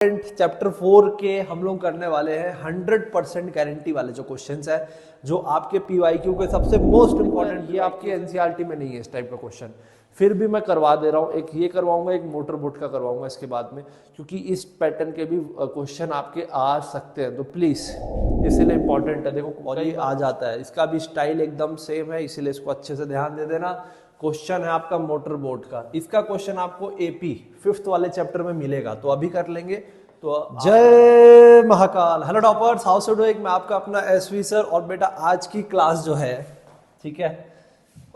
Chapter 4 के हम लोग करने वाले हैं 100% गारंटी वाले जो क्वेश्चंस है, जो आपके पीवाईक्यू के सबसे मोस्ट इंपॉर्टेंट। ये आपकी एनसीईआरटी में नहीं है इस टाइप का क्वेश्चन, फिर भी मैं करवा दे रहा हूँ। एक ये करवाऊंगा, एक मोटर बोट का करवाऊंगा इसके बाद में, क्योंकि इस पैटर्न के भी क्वेश्चन आपके आ सकते हैं, तो प्लीज इसीलिए इंपॉर्टेंट है। देखो और ये आ जाता है, इसका भी स्टाइल एकदम सेम है, इसीलिए इसको अच्छे से ध्यान दे देना। क्वेश्चन है आपका मोटर बोट का, इसका क्वेश्चन आपको एपी 5th वाले चैप्टर में मिलेगा, तो अभी कर लेंगे। तो जय Mahakal, hello toppers, how so doing. मैं आपका अपना एसवी सर, और बेटा आज की क्लास जो है, ठीक है,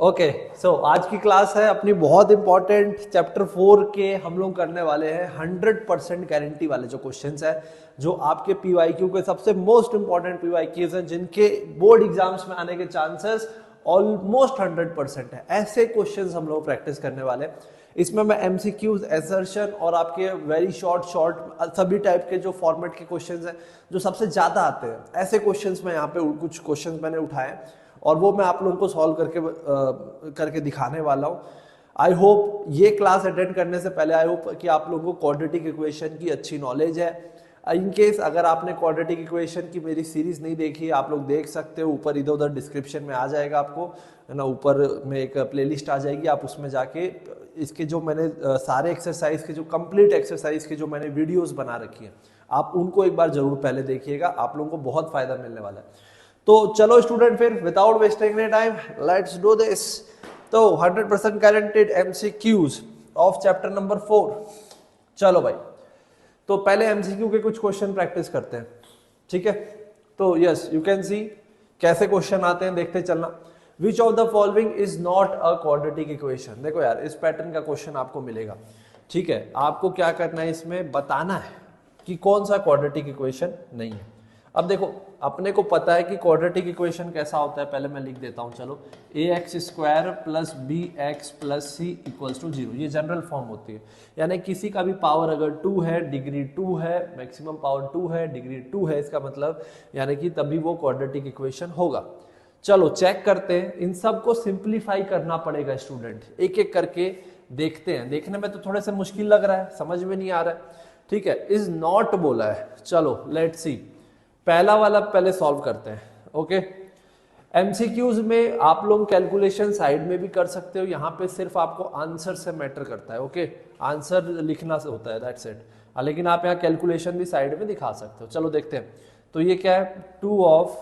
ओके सो आज की क्लास है अपनी बहुत इंपॉर्टेंट चैप्टर 4 के हम लोग करने वाले हैं 100% गारंटी वाले जो क्वेश्चंस है, जो आपके पीवाईक्यू के सबसे मोस्ट इंपॉर्टेंट पीवाईक्यूज हैं, जिनके बोर्ड एग्जाम्स में आने के चांसेस ऑलमोस्ट 100% है। ऐसे क्वेश्चंस हम लोग प्रैक्टिस करने वाले हैं। इसमें मैं एमसीक्यूज, एसर्शन और आपके वेरी शॉर्ट सभी टाइप के जो फॉर्मेट के क्वेश्चंस हैं, जो सबसे ज्यादा आते हैं, ऐसे क्वेश्चंस में यहाँ पे कुछ क्वेश्चंस मैंने उठाए और वो मैं आप लोगों को सॉल्व करके दिखाने वाला हूँ। आई होप ये क्लास अटेंड करने से पहले आई होप कि आप लोगों को क्वाड्रेटिक इक्वेशन की अच्छी नॉलेज है। इन केस अगर आपने क्वाड्रेटिक इक्वेशन की मेरी सीरीज नहीं देखी, आप लोग देख सकते हो, ऊपर इधर उधर डिस्क्रिप्शन में आ जाएगा आपको, है ना, ऊपर में एक प्लेलिस्ट आ जाएगी, आप उसमें जाके इसके जो मैंने सारे एक्सरसाइज के जो कंप्लीट एक्सरसाइज के जो मैंने वीडियोस बना रखी है, आप उनको एक बार जरूर पहले देखिएगा, आप लोगों को बहुत फायदा मिलने वाला है। तो चलो स्टूडेंट, फिर without wasting any time let's do this. तो 100% guaranteed MCQs of chapter number 4। चलो भाई, तो पहले एमसीक्यू के कुछ क्वेश्चन प्रैक्टिस करते हैं, ठीक है। तो यस, यू कैन सी कैसे क्वेश्चन आते हैं, देखते चलना। Which of the following is not a quadratic equation. देखो यार, इस पैटर्न का क्वेश्चन आपको मिलेगा, ठीक है। आपको क्या करना है, इसमें बताना है कि कौन सा क्वाड्रेटिक इक्वेशन नहीं है। अब देखो, अपने को पता है कि क्वाड्रेटिक इक्वेशन कैसा होता है, पहले मैं लिख देता हूं। चलो, ax² plus bx plus c equals to 0, ये जनरल फॉर्म होती है। यानी किसी का भी पावर अगर 2 है, डिग्री 2 है, मैक्सिमम पावर 2 है, डिग्री 2 है, इसका मतलब यानी कि तभी वो क्वाड्रेटिक इक्वेशन होगा। चलो चेक करते हैं, इन सब को सिंप्लीफाई करना पड़ेगा स्टूडेंट, एक एक करके देखते हैं। देखने में तो थोड़े से मुश्किल लग रहा है, समझ में नहीं आ रहा है, ठीक है। इज नॉट बोला है, चलो लेट्स सी। पहला वाला पहले सॉल्व करते हैं, ओके। एमसीक्यूज में आप लोग कैलकुलेशन साइड में भी कर सकते हो, यहाँ पे सिर्फ आपको आंसर से मैटर करता है, ओके। आंसर लिखना से होता है, दैट्स इट। लेकिन आप यहाँ कैलकुलेशन भी साइड में दिखा सकते हो। चलो देखते हैं, तो ये क्या है, 2 ऑफ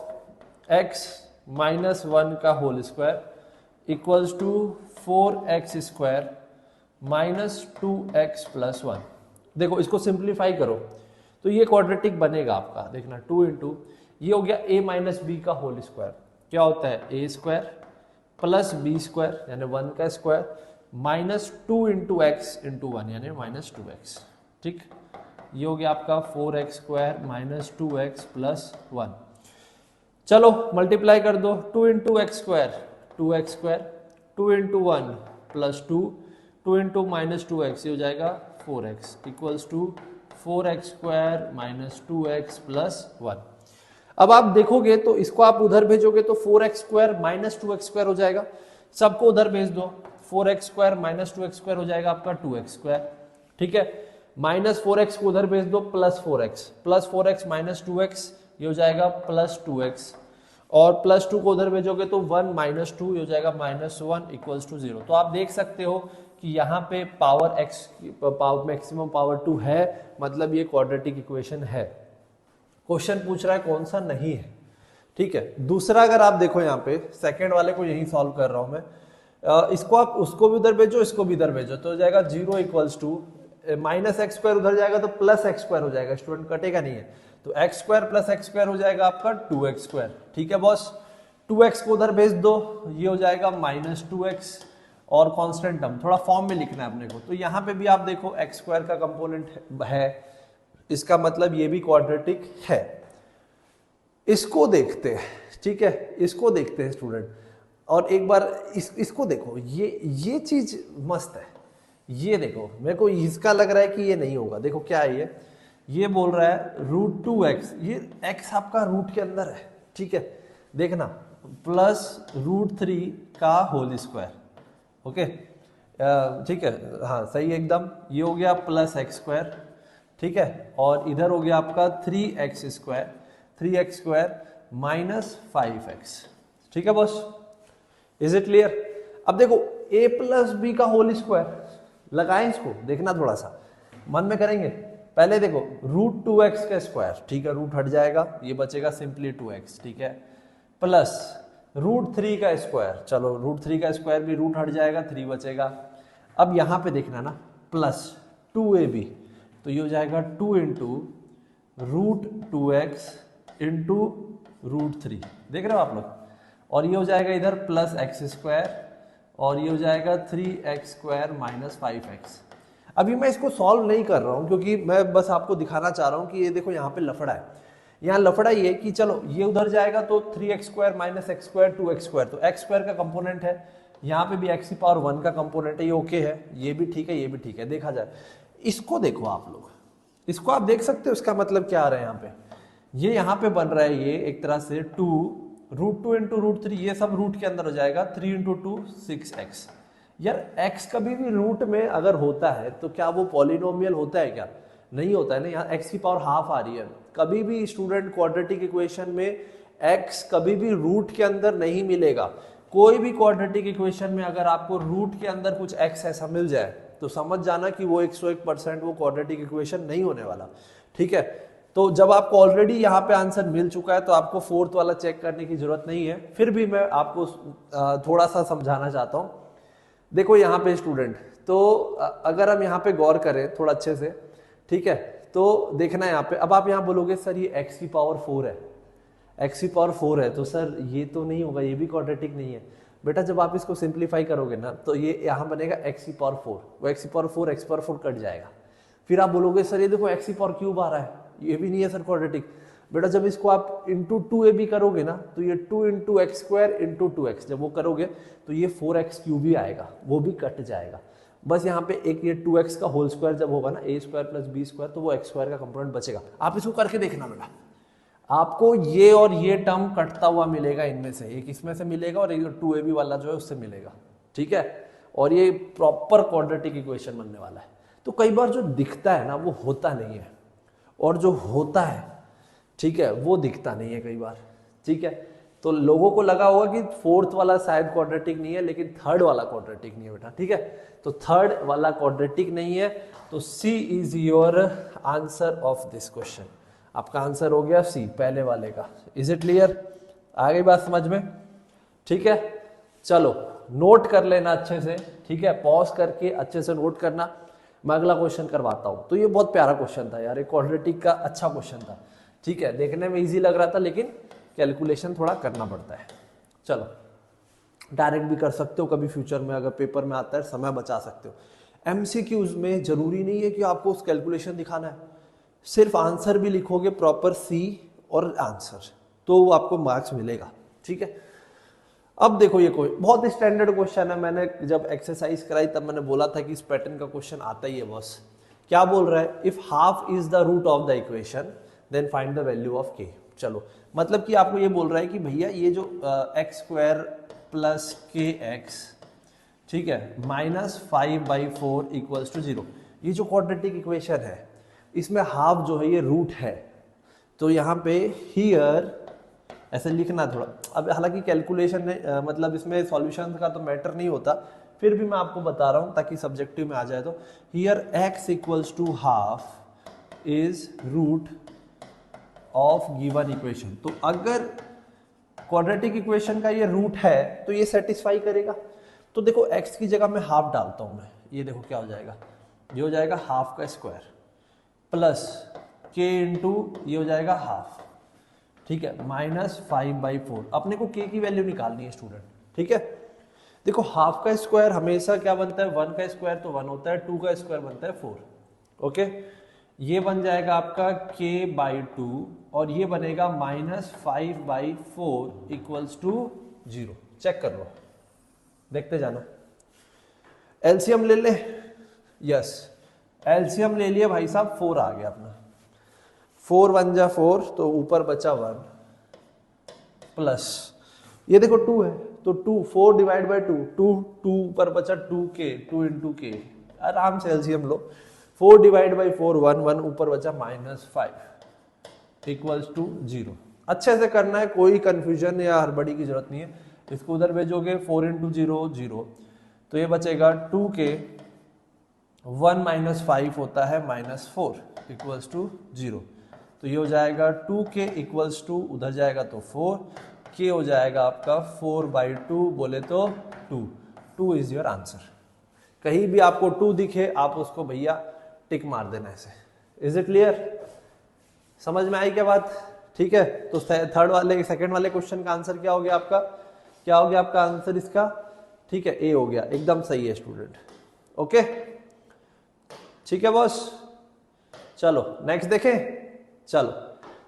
x माइनस 1 का whole square equals to 4x² minus 2x plus 1। देखो इसको सिंप्लीफाई करो तो ये क्वाड्रेटिक बनेगा आपका, देखना 2 इंटू ये हो गया a माइनस बी का होल स्क्वायर, क्या होता है a² प्लस b² यानी 1 का square minus 2 into x into 1 यानी माइनस 2x, ठीक। ये हो गया आपका 4x² माइनस 2x प्लस 1। चलो मल्टीप्लाई कर दो, 2 into x² 2x², 2 into 1 plus 2, 2 into minus 2x, ये हो जाएगा 4x equals to 4x² minus 2x plus 1। अब आप देखोगे तो इसको आप उधर भेजोगे तो 4x² माइनस 2x² हो जाएगा, सबको उधर भेज दो, 4x² माइनस 2x² हो जाएगा आपका 2x², ठीक है। माइनस 4x को उधर भेज दो, प्लस 4x माइनस 2x, ये हो जाएगा प्लस 2x, और प्लस 2 को उधर भेजोगे तो 1 माइनस 2, ये हो जाएगा माइनस 1 इक्वल्स टू 0। तो आप देख सकते हो कि यहाँ पे power x power maximum power 2 है, मतलब ये क्वाड्रेटिक इक्वेशन है। क्वेश्चन पूछ रहा है कौन सा नहीं है, ठीक है। दूसरा अगर आप देखो, यहाँ पे सेकंड वाले को यही सॉल्व कर रहा हूं मैं, इसको आप उसको भी उधर भेजो, इसको भी इधर भेजो, तो हो जाएगा 0 इक्वल्स टू माइनस x² उधर जाएगा तो प्लस x² हो जाएगा, स्टूडेंट कटेगा नहीं है, तो x² प्लस x² हो जाएगा आपका 2x², ठीक है बॉस। 2x को उधर भेज दो, ये हो जाएगा माइनस 2x, और कांस्टेंट टर्म थोड़ा फॉर्म में लिखना है अपने को, तो यहाँ पे भी आप देखो x² का कंपोनेंट है, इसका मतलब ये भी क्वाड्रेटिक है। इसको देखते हैं, ठीक है, इसको देखते हैं स्टूडेंट, और एक बार इसको देखो, ये चीज मस्त है। ये देखो, मेरे को इसका लग रहा है कि ये नहीं होगा। देखो क्या है ये बोल रहा है √2x, ये x आपका रूट के अंदर है, ठीक है, देखना, प्लस √3 का होल स्क्वायर, ओके, ठीक है, हाँ सही एकदम। ये हो गया प्लस x², ठीक है, और इधर हो गया आपका 3x² माइनस 5x। ठीक है बॉस, इज इट क्लियर? अब देखो a प्लस बी का होल स्क्वायर लगाएं, इसको देखना थोड़ा सा मन में करेंगे। पहले देखो √2x का स्क्वायर, ठीक है, रूट हट जाएगा, ये बचेगा सिंपली 2x, ठीक है, प्लस √3 का स्क्वायर, चलो √3 का स्क्वायर भी रूट हट जाएगा, 3 बचेगा। अब यहाँ पे देखना ना, प्लस 2ab, तो ये हो जाएगा 2 इंटू √2x इंटू √3, देख रहे हो आप लोग, और ये हो जाएगा इधर प्लस x² और ये हो जाएगा 3x² माइनस 5x। अभी मैं इसको सॉल्व नहीं कर रहा हूँ क्योंकि मैं बस आपको दिखाना चाह रहा हूँ कि ये देखो यहाँ पे लफड़ा है। यहाँ लफड़ा ये कि चलो ये उधर जाएगा तो 3x² माइनस x², 2x², तो x² का कंपोनेंट है, यहाँ पे भी x⁴ का कंपोनेंट है, ये ओके है, ये भी ठीक है, ये भी ठीक है। देखा जाए इसको, देखो आप लोग इसको आप देख सकते हो, इसका मतलब क्या आ रहा है यहाँ पे, ये यहाँ पे बन रहा है ये एक तरह से 2 √2 इंटू √3, ये सब रूट के अंदर हो जाएगा, 3 इंटू 2 6x। यार x कभी भी रूट में अगर होता है तो क्या वो पॉलिनोमियल होता है क्या? नहीं होता है ना, यहाँ x⁴ आ रही है। कभी भी स्टूडेंट क्वाड्रेटिक इक्वेशन में x कभी भी रूट के अंदर नहीं मिलेगा। कोई भी क्वाड्रेटिक इक्वेशन में अगर आपको रूट के अंदर कुछ x ऐसा मिल जाए तो समझ जाना कि वो 101% वो क्वाड्रेटिक इक्वेशन नहीं होने वाला। ठीक है, तो जब आपको ऑलरेडी यहाँ पे आंसर मिल चुका है तो आपको फोर्थ वाला चेक करने की जरूरत नहीं है। फिर भी मैं आपको थोड़ा सा समझाना चाहता हूँ। देखो यहाँ पे स्टूडेंट, तो अगर हम यहाँ पे गौर करें थोड़ा अच्छे से, ठीक है, तो देखना यहाँ पे, अब आप यहाँ बोलोगे सर ये x⁴ है, x⁴ है, तो सर ये तो नहीं होगा, ये भी क्वाड्रेटिक नहीं है। बेटा जब आप इसको सिंप्लीफाई करोगे ना तो ये यहाँ बनेगा x⁴, वो x⁴ कट जाएगा। फिर आप बोलोगे सर ये देखो x⁴ आ रहा है, ये भी नहीं है सर क्वाड्रेटिक। बेटा जब इसको आप इंटू 2ab करोगे ना तो ये 2 इंटू x² इंटू 2x, जब वो करोगे तो ये 4x³ भी आएगा, वो भी कट जाएगा। बस यहाँ पे एक ये 2x का होल स्क्वायर जब होगा ना, a² प्लस b² तो वो x² का कंपोनेंट बचेगा। आप इसको करके देखना बेटा, आपको ये और ये टर्म कटता हुआ मिलेगा, इनमें से एक इसमें से मिलेगा और एक 2ab वाला जो है उससे मिलेगा। ठीक है, और ये प्रॉपर क्वाड्रेटिक इक्वेशन बनने वाला है। तो कई बार जो दिखता है ना वो होता नहीं है, और जो होता है ठीक है वो दिखता नहीं है कई बार। ठीक है, तो लोगों को लगा होगा कि फोर्थ वाला शायद क्वाड्रेटिक नहीं है, लेकिन थर्ड वाला क्वाड्रेटिक नहीं है बेटा। ठीक है, तो थर्ड वाला क्वाड्रेटिक नहीं है, तो C is your answer of this question. आपका आंसर हो गया सी, पहले वाले का। Is it clear? आ गई बात समझ में? ठीक है, चलो नोट कर लेना अच्छे से। ठीक है, पॉज करके अच्छे से नोट करना, मैं अगला क्वेश्चन करवाता हूं। तो ये बहुत प्यारा क्वेश्चन था यार, ये क्वाड्रेटिक का अच्छा क्वेश्चन था। ठीक है, देखने में इजी लग रहा था लेकिन कैलकुलेशन थोड़ा करना पड़ता है। चलो डायरेक्ट भी कर सकते हो, कभी फ्यूचर में अगर पेपर में आता है समय बचा सकते हो। एमसीक्यूज में जरूरी नहीं है कि आपको उस कैलकुलेशन दिखाना है, सिर्फ आंसर भी लिखोगे प्रॉपर सी और आंसर, तो वो आपको मार्क्स मिलेगा। ठीक है, अब देखो ये कोई बहुत स्टैंडर्ड क्वेश्चन है, मैंने जब एक्सरसाइज कराई तब मैंने बोला था कि इस पैटर्न का क्वेश्चन आता ही है बॉस। क्या बोल रहा है? If half is the root of the equation then find the value of k। चलो मतलब कि आपको ये बोल रहा है कि भैया ये जो x² प्लस kx, ठीक है, माइनस 5/4 इक्वल्स टू 0, ये जो क्वाड्रेटिक इक्वेशन है इसमें हाफ जो है ये रूट है, तो यहाँ पे हियर ऐसे लिखना थोड़ा। अब हालांकि कैलकुलेशन ने मतलब इसमें सॉल्यूशन का तो मैटर नहीं होता, फिर भी मैं आपको बता रहा हूँ ताकि सब्जेक्टिव में आ जाए। तो here x equals to half is root of given equation. तो अगर क्वाड्रेटिक इक्वेशन का ये रूट है तो ये सेटिस्फाई करेगा। तो देखो x की जगह मैं हाफ डालता हूं मैं, ये देखो क्या हो जाएगा, ये हो जाएगा हाफ का स्क्वायर प्लस k इंटू ये हो जाएगा हाफ, ठीक है, माइनस 5/4। अपने को k की वैल्यू निकालनी है स्टूडेंट। ठीक है, देखो हाफ का स्क्वायर हमेशा क्या बनता है, 1 का स्क्वायर तो 1 होता है, 2 का स्क्वायर बनता है 4। ओके, ये बन जाएगा आपका k/2 और ये बनेगा माइनस 5/4 इक्वल्स टू 0। चेक कर लो, देखते जाना। एलसीएम ले ले, यस एलसीएम ले लिया भाई साहब, 4 आ गया अपना, 4 1 जा 4, तो ऊपर बचा 1 प्लस ये देखो 2 है तो 2, 4 डिवाइड बाई 2, 2 ऊपर बचा 2k, 2 इंटू k। आराम से एलसीएम लो, 4 डिवाइड बाई 4 1 1 ऊपर बचा -5 इक्वल्स टू 0। अच्छे से करना है, कोई कंफ्यूजन या हड़बड़ी की जरूरत नहीं है। इसको उधर भेजोगे 4 इंटू 0 0, तो ये बचेगा 2 के 1 माइनस 5 होता है -4 इक्वल्स टू 0। तो ये हो जाएगा 2 के इक्वल्स टू, उधर जाएगा तो 4 के हो जाएगा आपका 4/2 बोले तो 2 इज योर आंसर। कहीं भी आपको 2 दिखे आप उसको भैया टिक मार देना ऐसे। Is it clear? समझ में आई क्या बात? ठीक है, तो सेकंड वाले क्वेश्चन का आंसर क्या हो गया आपका? क्या हो गया आपका आंसर इसका? ठीक है, ए हो गया, एकदम सही है स्टूडेंट। ओके, ठीक है बॉस। चलो नेक्स्ट देखें। चलो,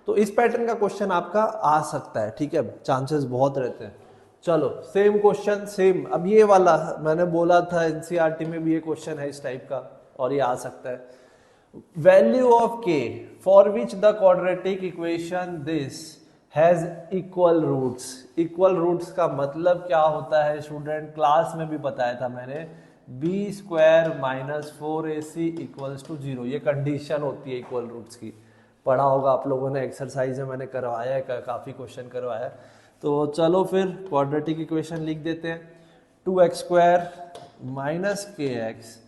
तो इस पैटर्न का क्वेश्चन आपका आ सकता है, ठीक है, चांसेस बहुत रहते हैं। चलो सेम क्वेश्चन सेम, अब ये वाला मैंने बोला था एनसीईआरटी में भी ये क्वेश्चन है इस टाइप का, और ये आ सकता है। Value of k for which the quadratic equation this has equal roots. Equal roots का मतलब क्या होता है स्टूडेंट? क्लास में भी बताया था मैंने, b² - 4ac इक्वल्स टू 0। ये कंडीशन होती है इक्वल रूट्स की, पढ़ा होगा आप लोगों ने, एक्सरसाइज में मैंने करवाया है, काफ़ी क्वेश्चन करवाया है। तो चलो फिर क्वाड्रेटिक इक्वेशन लिख देते हैं। 2x² - kx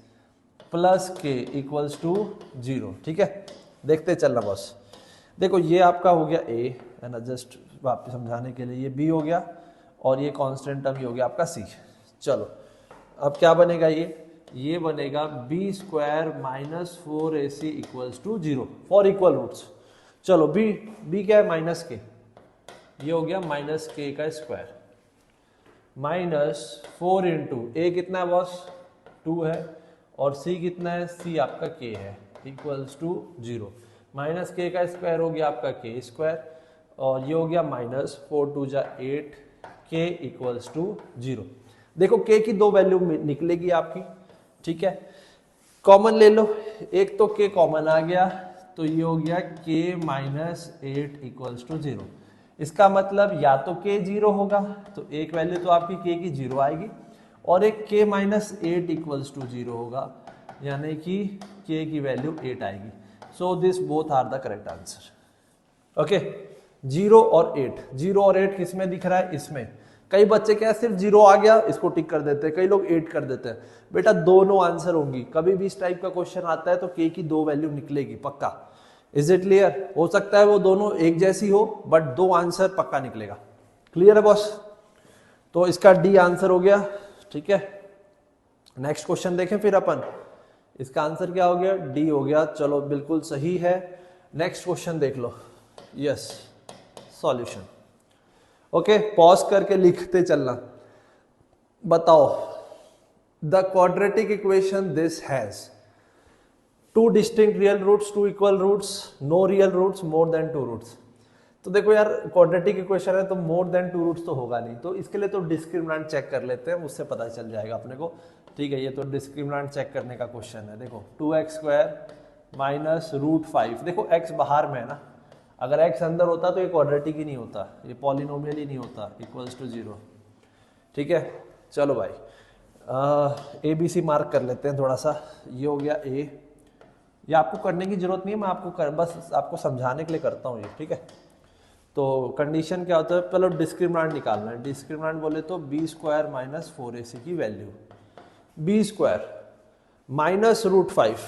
प्लस के इक्वल्स टू 0। ठीक है, देखते चलना बॉस। देखो ये आपका हो गया a है ना, जस्ट वापस समझाने के लिए, ये b हो गया और ये कांस्टेंट टर्म ये हो गया आपका c। चलो अब क्या बनेगा? ये बनेगा b² - 4ac equals to 0 for equal roots. चलो b क्या है? -k, ये हो गया -k का स्क्वायर -4 इंटू a कितना है बॉस? 2 है, और c कितना है? c आपका k है इक्वल्स टू 0। -k का स्क्वायर हो गया आपका k², और ये हो गया -4 2 जा 8 k इक्वल्स टू 0। देखो k की दो वैल्यू निकलेगी आपकी, ठीक है, कॉमन ले लो। एक तो k कॉमन आ गया, तो ये हो गया k - 8 इक्वल्स टू 0। इसका मतलब या तो k 0 होगा, तो एक वैल्यू तो आपकी k की 0 आएगी, और एक k - 8 इक्वल्स टू 0 होगा, यानी कि k की वैल्यू 8 आएगी। So this both are the correct answer. Okay, 0 और 8, 0 और 8 किस में दिख रहा है? इसमें। कई बच्चे क्या सिर्फ 0 आ गया इसको टिक कर देते हैं, कई लोग 8 कर देते हैं। बेटा दोनों आंसर होंगी, कभी भी इस टाइप का क्वेश्चन आता है तो k की दो वैल्यू निकलेगी पक्का। Is it clear? हो सकता है वो दोनों एक जैसी हो, बट दो आंसर पक्का निकलेगा। क्लियर है बॉस? तो इसका डी आंसर हो गया। ठीक है, नेक्स्ट क्वेश्चन देखें फिर अपन। इसका आंसर क्या हो गया? डी हो गया। चलो बिल्कुल सही है। नेक्स्ट क्वेश्चन देख लो। Yes, solution. ओके, पॉज करके लिखते चलना। बताओ, the quadratic equation this has 2 distinct real roots, 2 equal roots, no real roots, more than 2 roots. तो देखो यार, क्वाड्रेटिक इक्वेशन है तो मोर देन 2 रूट्स तो होगा नहीं, तो इसके लिए तो डिस्क्रिमिनेंट चेक कर लेते हैं, उससे पता चल जाएगा अपने को। ठीक है, ये तो डिस्क्रिमिनेंट चेक करने का क्वेश्चन है। देखो 2x² माइनस √5। देखो x बाहर में है ना, अगर x अंदर होता तो ये क्वाड्रेटिक ही नहीं होता, ये पॉलिनोमियल ही नहीं होता, इक्वल्स टू 0। ठीक है, चलो भाई ABC मार्क कर लेते हैं थोड़ा सा। ये हो गया A, ये आपको करने की जरूरत नहीं है, मैं आपको बस आपको समझाने के लिए करता हूँ ये। ठीक है, तो कंडीशन क्या होता है? पहले डिस्क्रिमिनेंट निकालना है। डिस्क्रिमिनेंट बोले तो b² - 4ac की वैल्यू, b² माइनस √5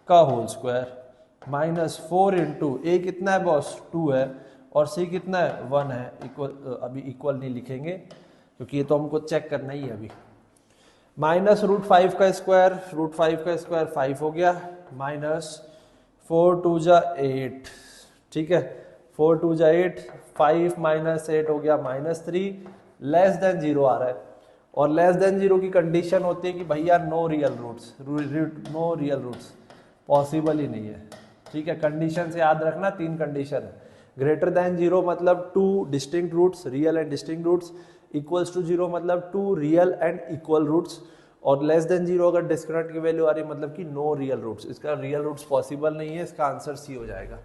का होल स्क्वायर -4 इंटू a कितना है बॉस? 2 है, और c कितना है? 1 है। इक्वल, अभी इक्वल नहीं लिखेंगे क्योंकि ये तो हमको चेक करना ही है अभी। -√5 का स्क्वायर, √5 का स्क्वायर 5 हो गया, -4 2 जा 8। ठीक है, 4 2 जा 8, 5 - 8 हो गया -3, लेस देन 0 आ रहा है, और लेस देन 0 की कंडीशन होती है कि भैया no real roots, no real roots possible ही नहीं है। ठीक है, कंडीशन से याद रखना, 3 कंडीशन है। ग्रेटर देन 0 मतलब 2 distinct roots, real and distinct roots, equals to 0 मतलब 2 रियल एंड इक्वल रूट्स, और लेस देन 0 अगर डिस्क्रिमिनेंट की वैल्यू आ रही है मतलब कि नो रियल रूट्स। इसका रियल रूट्स पॉसिबल नहीं है, इसका आंसर सी हो जाएगा।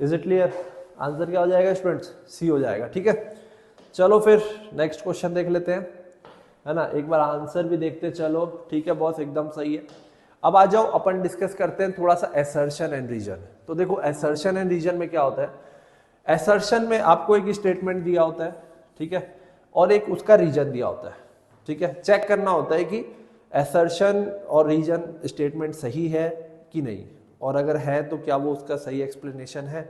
Is it clear? आंसर क्या हो जाएगा स्टूडेंट्स? सी हो जाएगा। ठीक है, चलो फिर नेक्स्ट क्वेश्चन देख लेते हैं, है ना। एक बार आंसर भी देखते चलो। ठीक है बॉस, एकदम सही है। अब आ जाओ अपन डिस्कस करते हैं थोड़ा सा एसर्शन एंड रीजन। तो देखो एसर्शन एंड रीजन में क्या होता है, एसर्शन में आपको एक स्टेटमेंट दिया होता है, ठीक है, और एक उसका रीजन दिया होता है, ठीक है। चेक करना होता है कि एसर्शन और रीजन स्टेटमेंट सही है कि नहीं, और अगर है तो क्या वो उसका सही एक्सप्लेनेशन है,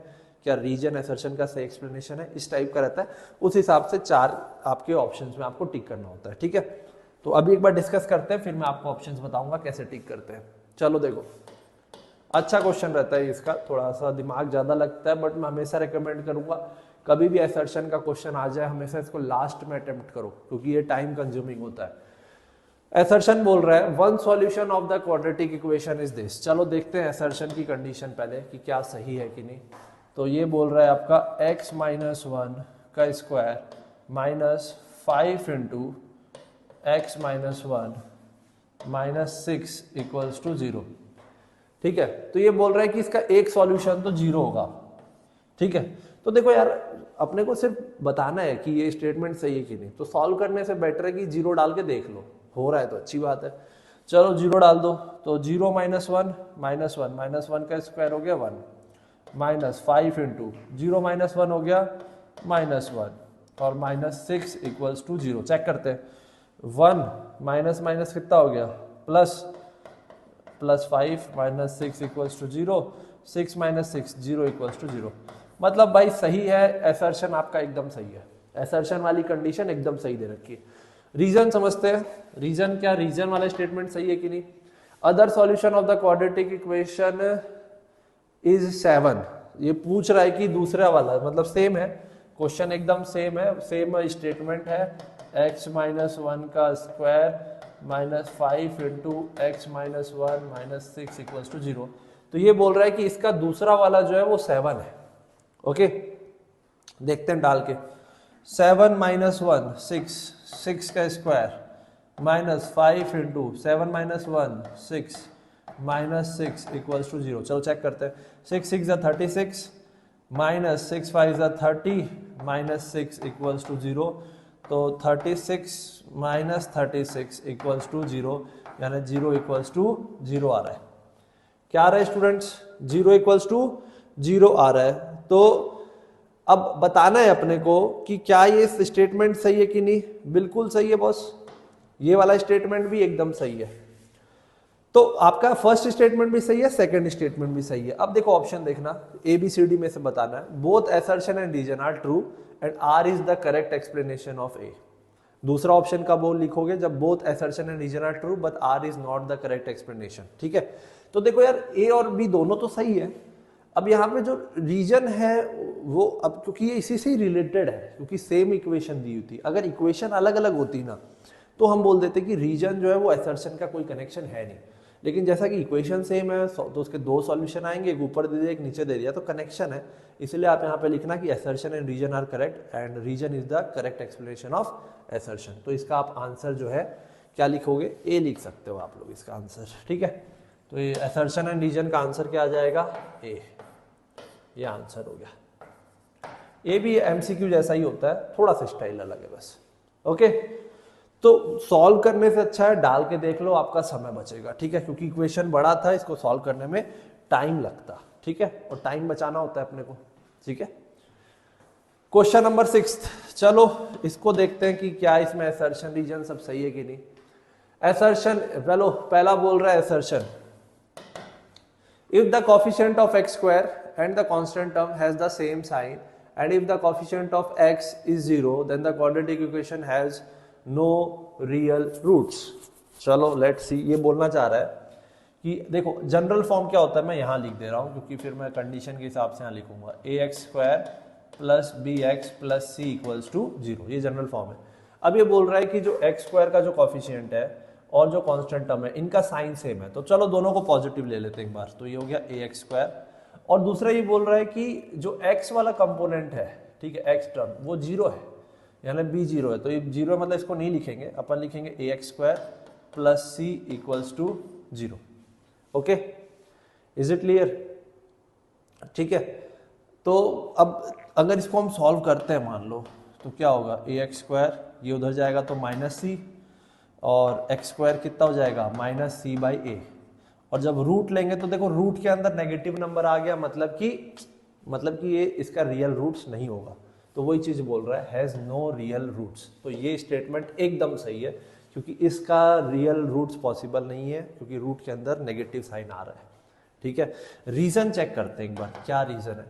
क्या रीजन एसर्शन का सही एक्सप्लेनेशन है, इस टाइप का रहता है। उस हिसाब से 4 आपके ऑप्शंस में आपको टिक करना होता है, ठीक है। तो अभी एक बार डिस्कस करते हैं, फिर मैं आपको ऑप्शंस बताऊंगा कैसे टिक करते हैं। चलो देखो, अच्छा क्वेश्चन रहता है इसका, थोड़ा सा दिमाग ज्यादा लगता है, बट मैं हमेशा रिकमेंड करूंगा कभी भी एसर्शन का क्वेश्चन आ जाए हमेशा इसको लास्ट में अटेम्प्ट करो, क्योंकि ये टाइम कंज्यूमिंग होता है। एसर्शन बोल रहा है one solution of the quadratic equation is this. चलो देखते हैं एसर्शन की कंडीशन पहले कि क्या सही है कि नहीं। तो ये बोल रहा है आपका x माइनस 1 का square minus 5 into x minus 1 minus 6 equals to 0, ठीक है। तो ये बोल रहा है कि इसका एक सॉल्यूशन तो 0 होगा, ठीक है। तो देखो यार, अपने को सिर्फ बताना है कि ये स्टेटमेंट सही है कि नहीं, तो सॉल्व करने से बेटर है कि 0 डाल के देख लो, हो रहा है तो अच्छी बात है। चलो 0 डाल दो, तो 0 माइनस 1 माइनस 1 का स्क्वायर हो गया 1 माइनस 5 इंटू 0 माइनस 1 हो गया माइनस 1 और माइनस 6 इक्वल्स टू 0। चेक करते हैं, 1 माइनस माइनस कितना हो गया plus, plus 5 minus 6 equals to 0, 6 minus 6 0 equals to 0। मतलब भाई सही है, एसर्शन आपका एकदम सही है, एसर्शन वाली कंडीशन एकदम सही दे रखी है। रीजन समझते हैं, रीजन क्या, रीजन वाला स्टेटमेंट सही है कि नहीं। Other solution of the quadratic equation is 7, ये पूछ रहा है कि दूसरा वाला, मतलब सेम है क्वेश्चन, एकदम सेम है, सेम स्टेटमेंट है, x माइनस 1 का square minus 5 into x minus 1 minus 6 equals to 0। तो ये बोल रहा है कि इसका दूसरा वाला जो है वो 7 है, ओके। देखते हैं डाल के, 7 माइनस 1 6 का square minus 5 into 7 minus 1 6 minus 6 equals to 0। चलो चेक करते हैं, 6 6 36 माइनस 6 5 30 माइनस 6 इक्वल्स टू 0। तो 36 माइनस 36 इक्वल्स टू 0, यानी 0 इक्वल्स टू 0 आ रहा है। क्या आ रहा है स्टूडेंट्स, 0 इक्वल्स टू 0 आ रहा है। तो अब बताना है अपने को कि क्या ये स्टेटमेंट सही है कि नहीं। बिल्कुल सही है बॉस, ये वाला स्टेटमेंट भी एकदम सही है। तो आपका फर्स्ट स्टेटमेंट भी सही है, सेकंड स्टेटमेंट भी सही है। अब देखो ऑप्शन देखना, ABCD में से बताना है, both assertion and reason are true and R is the correct explanation of A। दूसरा ऑप्शन का बोल लिखोगे जब both assertion and reason are true but R is not the correct explanation, ठीक है। तो देखो यार, A और B दोनों तो सही है। अब यहाँ पे जो रीजन है वो, अब क्योंकि ये इसी से ही रिलेटेड है, क्योंकि सेम इक्वेशन दी हुई थी, अगर इक्वेशन अलग अलग होती ना तो हम बोल देते कि रीजन जो है वो एसर्शन का कोई कनेक्शन है नहीं। लेकिन जैसा कि इक्वेशन सेम है तो उसके 2 सॉल्यूशन आएंगे, एक ऊपर दे दिया एक नीचे दे दिया, तो कनेक्शन है। इसलिए आप यहाँ पे लिखना कि assertion and reason are correct and reason is the correct explanation of assertion. तो इसका आप आंसर जो है क्या लिखोगे, ए लिख सकते हो आप लोग इसका आंसर, ठीक है। तो ये एसर्शन एंड रीजन का आंसर क्या आ जाएगा, ए, ये आंसर हो गया। ए भी MCQ जैसा ही होता है, थोड़ा सा स्टाइल अलग है बस, ओके। तो सॉल्व करने से अच्छा है डाल के देख लो, आपका समय बचेगा, ठीक है, क्योंकि इक्वेशन बड़ा था, इसको सॉल्व करने में टाइम लगता, ठीक है, और टाइम बचाना होता है अपने को, ठीक है। क्वेश्चन नंबर 6, चलो इसको देखते हैं कि क्या इसमें एसर्शन रीजन सब सही है कि नहीं। एसर्शन, चलो पहला बोल रहा है assertion, if the coefficient of x square and the constant term has the same sign and if the coefficient of x is 0 then the quadratic equation has no real roots। चलो let's see, ये बोलना चाह रहा है कि देखो general form क्या होता है, मैं यहाँ लिख दे रहा हूँ क्योंकि फिर मैं कंडीशन के हिसाब से यहाँ लिखूंगा, ax square plus bx plus c equals to 0, ये जनरल फॉर्म है। अब ये बोल रहा है कि जो x स्क्वायर का जो कॉफिशिएंट है और जो कांस्टेंट टर्म है इनका साइन सेम है, तो चलो दोनों को पॉजिटिव ले लेते हैं एक बार। तो ये हो गया ax स्क्वायर, और दूसरा ये बोल रहा है कि जो x वाला कंपोनेंट है, ठीक है, x टर्म वो 0 है, यानी b 0 है। तो ये 0 मतलब इसको नहीं लिखेंगे, अपन लिखेंगे ax square plus c equals to 0, okay. Is it clear, ठीक है। तो अब अगर इसको हम सॉल्व करते हैं मान लो, तो क्या होगा, ax स्क्वायर ये उधर जाएगा तो माइनस c, और एक्स स्क्वायर कितना हो जाएगा माइनस सी बाई ए, और जब रूट लेंगे तो देखो रूट के अंदर नेगेटिव नंबर आ गया, मतलब कि ये इसका रियल रूट्स नहीं होगा। तो वही चीज बोल रहा है, हैज नो रियल रूट्स। तो ये स्टेटमेंट एकदम सही है, क्योंकि इसका रियल रूट्स पॉसिबल नहीं है, क्योंकि रूट के अंदर नेगेटिव साइन आ रहा है। ठीक है, रीजन चेक करते हैं एक बार, क्या रीजन है।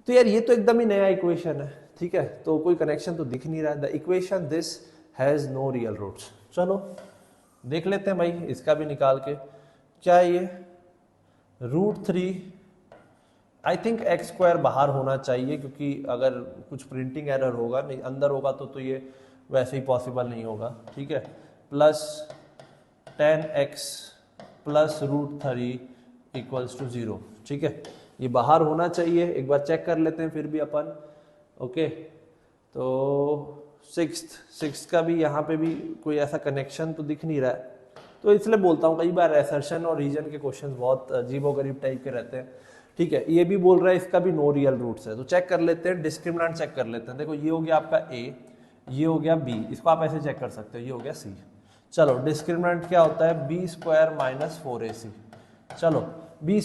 तो यार ये तो एकदम ही नया इक्वेशन है, ठीक है, तो कोई कनेक्शन तो दिख नहीं रहा है। The equation this has no real roots. चलो देख लेते हैं भाई इसका भी निकाल के। क्या है ये, √3, आई थिंक एक्स स्क्वायर बाहर होना चाहिए, क्योंकि अगर कुछ प्रिंटिंग एरर होगा, नहीं अंदर होगा तो ये वैसे ही पॉसिबल नहीं होगा। ठीक है, plus 10x plus √3 equals to 0। ठीक है, ये बाहर होना चाहिए, एक बार चेक कर लेते हैं फिर भी अपन। ओके, तो सिक्स का भी यहाँ पे भी कोई ऐसा कनेक्शन तो दिख नहीं रहा है, तो इसलिए बोलता हूँ कई बार एसर्शन और रीजन के क्वेश्चंस बहुत अजीबोगरीब टाइप के रहते हैं। ठीक है, ये भी बोल रहा है इसका भी नो रियल रूट्स है, तो चेक कर लेते हैं, डिस्क्रिमिनेंट चेक कर लेते हैं। देखो ये हो गया आपका a, ये हो गया b, इसको आप ऐसे चेक कर सकते हो, ये हो गया c। चलो डिस्क्रिमिनेंट क्या होता है, b² माइनस 4ac। चलो b²,